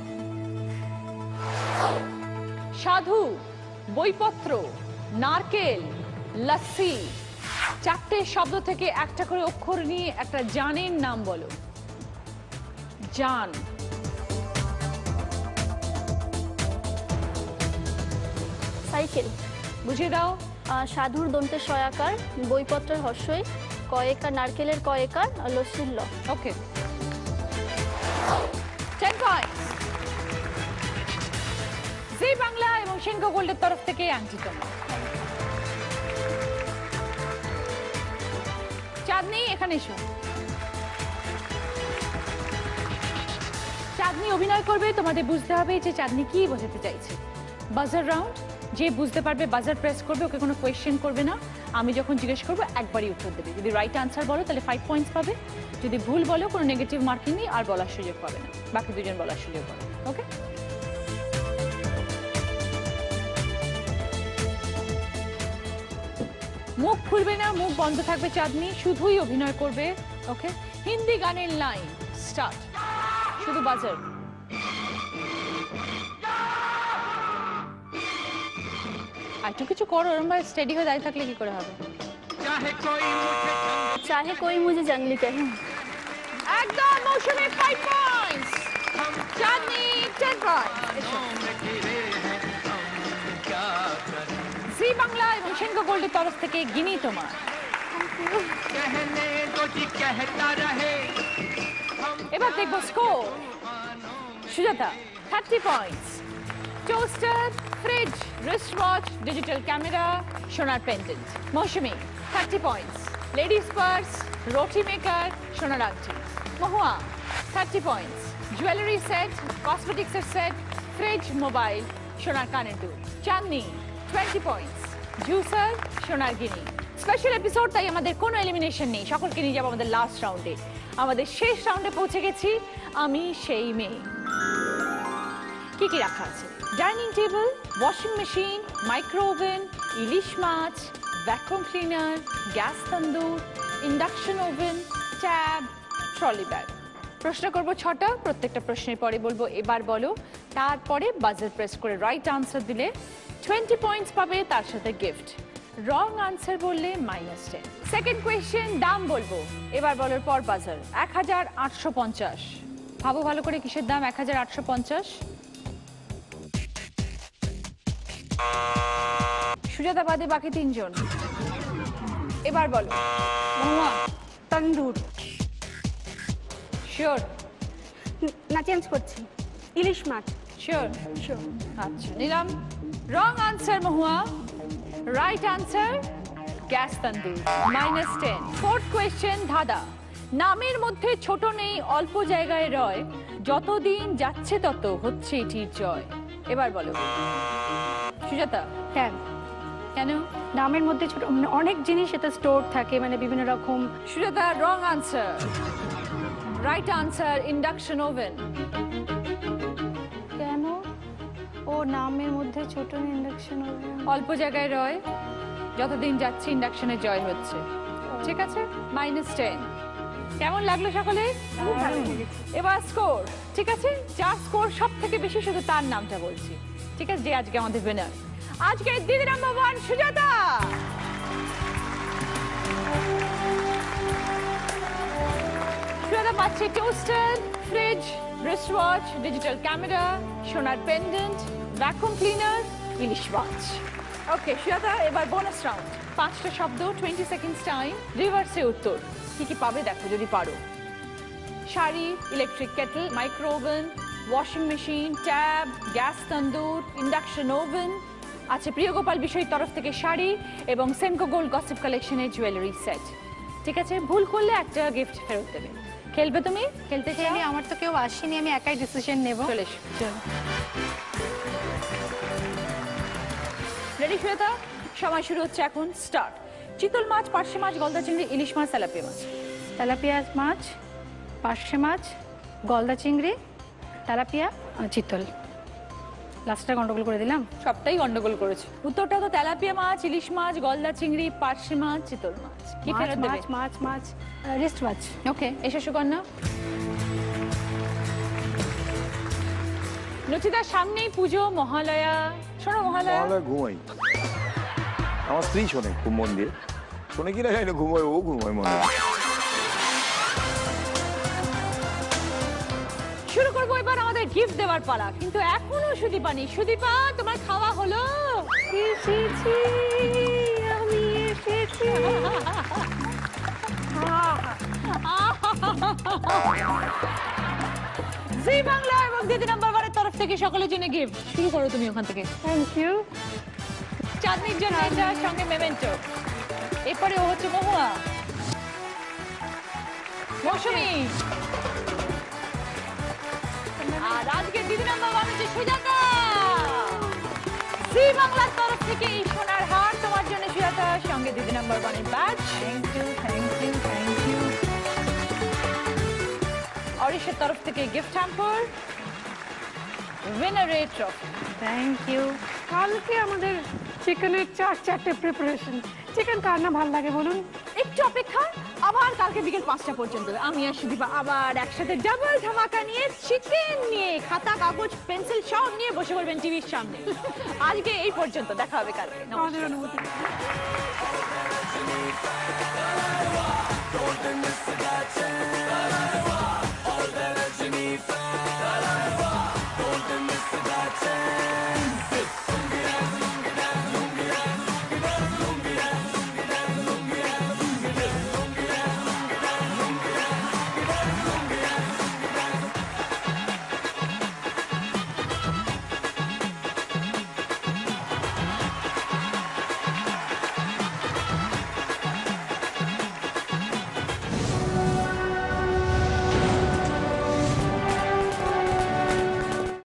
সাধু, বইপত্র, নারকেল, লস্যি, চারটে শব্দ থেকে একটা করে অক্ষর নিয়ে একটা জানের নাম বলো। জান। সাইকেল। বুঝিয়ে দাও। সাধুর দন্তে সয়াকার, বইপত্রের হর্ষই, কয়েকার, নারকেলের কয়েকার, আর লস্যির ল। ওকে, 10 পয়েন্টস। জি বাংলা এবং সেঙ্কো গোল্ডের তরফ থেকে আংটি তোমার। চাঁদনি এখানে এসো। চাঁদনি অভিনয় করবে, তোমাদের বুঝতে হবে যে চাঁদনি কি বোঝাতে চাইছে। বাজার রাউন্ড, যে বুঝতে পারবে বাজার প্রেস করবে, ওকে কোনো কোয়েশ্চেন করবে না। আমি যখন জিজ্ঞেস করবো একবারই উত্তর দেবে। যদি রাইট আনসার বলো তাহলে 5 পয়েন্টস পাবে, যদি ভুল বলো কোনো নেগেটিভ মার্কিং নেই, আর বলার সুযোগ পাবে না। বাকি দুজন বলার সুযোগ পাবে। ওকে, মুখ খুলবে না, মুখ বন্ধ থাকবে চাঁদনি, শুধুই অভিনয় করবে। ওকে, হিন্দি গানের লাইন স্টার্ট। শুধু বাজার। আর একটু কিছু করো, এরকম স্টেডি হয়ে দাঁড়িয়ে থাকলে কি করে হবে? চাহে কোই মুঝে জঙ্গলি কহে। একদম মৌসুমী 5 পয়েন্টস, চাঁদনি 10 পয়েন্টস। জি বাংলা এবং সেঙ্কো গোল্ডের তরফ থেকে গিনি তোমার। এবার দেখবো score. Sujata 30 points, toaster, fridge, wrist watch, digital camera, সোনার pendant. Mousumi 30 points, ladies purse, roti maker, সোনার আংটি। মহুয়া 30 পয়েন্টস, জুয়েলারি সেট, কসমেটিক্সের সেট, ফ্রিজ, মোবাইল, সোনার কানের দুল। চাঁদনি 20 পয়েন্টস, জুসার, সোনার গিনি। স্পেশাল এপিসোড, তাই আমাদের কোনো এলিমিনেশন নেই, সকলকে নিয়ে যাবো আমাদের লাস্ট রাউন্ডে। আমাদের শেষ রাউন্ডে পৌঁছে গেছি। আমি সেই মেয়ে। কি কি রাখা আছে? Dining table, washing machine, micro oven, ইলিশ মাছ, vacuum cleaner, gas tandoor, induction oven, tab, trolley bag. প্রশ্ন করব 6টা, প্রত্যেকটা প্রশ্নের পরে বলবো এবার বলো, তারপরে বাজার প্রেস করে রাইট আনসার দিলে 20 পয়েন্টস পাবে, তার সাথে গিফট। রং আনসার বললে -10। সেকেন্ড কোয়েশ্চেন, দাম বলবো, এবার বলার পর বাজার। 1850। ভাবো ভালো করে, কিসের দাম 1850? সুজাতা বাদে বাকি 3 জন। এবার বলো। মহুয়া তন্দুর। শিওর? না, চেঞ্জ করছি, ইলিশ মাছ। শিওর? আচ্ছা, নিলাম। রং আনসার মহুয়া, রাইট আনসার গ্যাস তন্দুর, -10। ফোর্থ কোয়েশ্চেন, ধাঁধা। নামের মধ্যে ছোট নেই, অল্প জায়গায় রয়, যতদিন যাচ্ছে তত হচ্ছে এটির জয়। এবার বলো। সুজাতা কেন? কেন? নামের মধ্যে ছোট, মানে অনেক জিনিস এটা স্টোর থাকে, মানে বিভিন্ন রকম। Sujata wrong answer, right answer induction oven. কেন? ও নামের মধ্যে ছোট ইন্ডাকশন ওভেন, অল্প জায়গায় রয়, যতদিন যাচ্ছে ইন্ডাকশনে জয় হচ্ছে। ঠিক আছে, -10। কেমন লাগলো সকলে? এবার স্কোর। ঠিক আছে, যার স্কোর সব থেকে বেশি শুধু তার নামটা বলছি। ঠিক আছে, যে আজকে আমাদের উইনার। আজকে দিদি নাম্বার 1 সুজাতা। সুজাতা পাচ্ছে toaster, fridge, wrist watch, digital camera, সোনার পেন্ডেন্ট, ভ্যাকুয়াম ক্লিনার, ইলিশ মাছ। ওকে সুজাতা, এবার বোনাস রাউন্ড। 5টা শব্দ, 20 সেকেন্ডস টাইম, রিভার্সে উত্তর। কি কি পাবে দেখো যদি পারো। Sari, electric kettle, micro oven, washing machine, tab, gas tandoor, induction oven. আছে প্রিয়গোপাল বিষয় তরফ থেকে শাড়ি এবং সেনকো গোল্ড গসিপ কালেকশনের জুয়েলারি সেট। ঠিক আছে, ভুল করলে একটা গিফট ফেরত দেবে। খেলবে তুমি? খেলতে চাইলে? আমার তো কেউ আসেনি, আমি একাই ডিসিশন নেব। চলে এসো। রেডি সুজাতা? সময় শুরু হচ্ছে এখন, স্টার্ট। চিতল মাছ, পার্শে মাছ, গলদা চিংড়ি, ইলিশ মাছ, তেলাপিয়া মাছ। তেলাপিয়া মাছ, পার্শে মাছ, গলদা চিংড়ি, তেলাপিয়া, চিতল। লাস্টটা গন্ডগোল করে দিলাম। সবটাই গন্ডগোল করেছে। উত্তরটা তো তেলাপিয়া মাছ, ইলিশ মাছ, গলদা চিংড়ি, পার্শে মাছ, চিতল মাছ। কি ফেরত দেবে? মাছ রিস্ট মাছ। ওকে, এসো সুকন্যা। রচিতার সামনেই পুজো, মহালয়া। শোনো মহালয়া, মহালয়া ঘুমাই, আমার স্ত্রী শোনে খুব মন দিয়ে, শোনে কিনা জানি না, ঘুমোয়, ও ঘুমোয় মনে হয়। শুরু করবো এবার আমাদের গিফট দেওয়ার পালা, কিন্তু এখনো সুদীপা নেই। সুদীপা, তোমার খাওয়া হলো? এসেছি, আমি এসেছি। জি বাংলা এবং দিদি নাম্বার 1 এর তরফ থেকে সকলের জন্য গিফট। শুরু করো তুমি ওখান থেকে। Thank you. চাঁদনির জন্য এটা, সঙ্গে মেমেন্টো। এরপরে ও হচ্ছে মহুয়া, মৌসুমী, আর আজকে দিদি নাম্বার 1 হচ্ছে সুজাতা। জি বাংলার তরফ থেকে এই সোনার হার তোমার জন্য সুজাতা, সঙ্গে দিদি নাম্বার 1 এর badge. Thank you, thank you, thank you. অরিশের তরফ থেকে gift hamper, winner trophy. Thank you. কালকে আমাদের চিকেনের 4-4টে প্রিপারেশন। চিকেন কার না ভালো লাগে বলুন? একটু অপেক্ষা, আবার কালকে বিকেল 5টা পর্যন্ত আমি আর সুদীপা আবার একসাথে ডাবল ধামাকা নিয়ে, চিকেন নিয়ে, খাতা কাগজ পেন্সিল সব নিয়ে বসে পড়বেন টিভির সামনে। আজকে এই পর্যন্ত, দেখা হবে কালকে। আমাদের অনুমতি।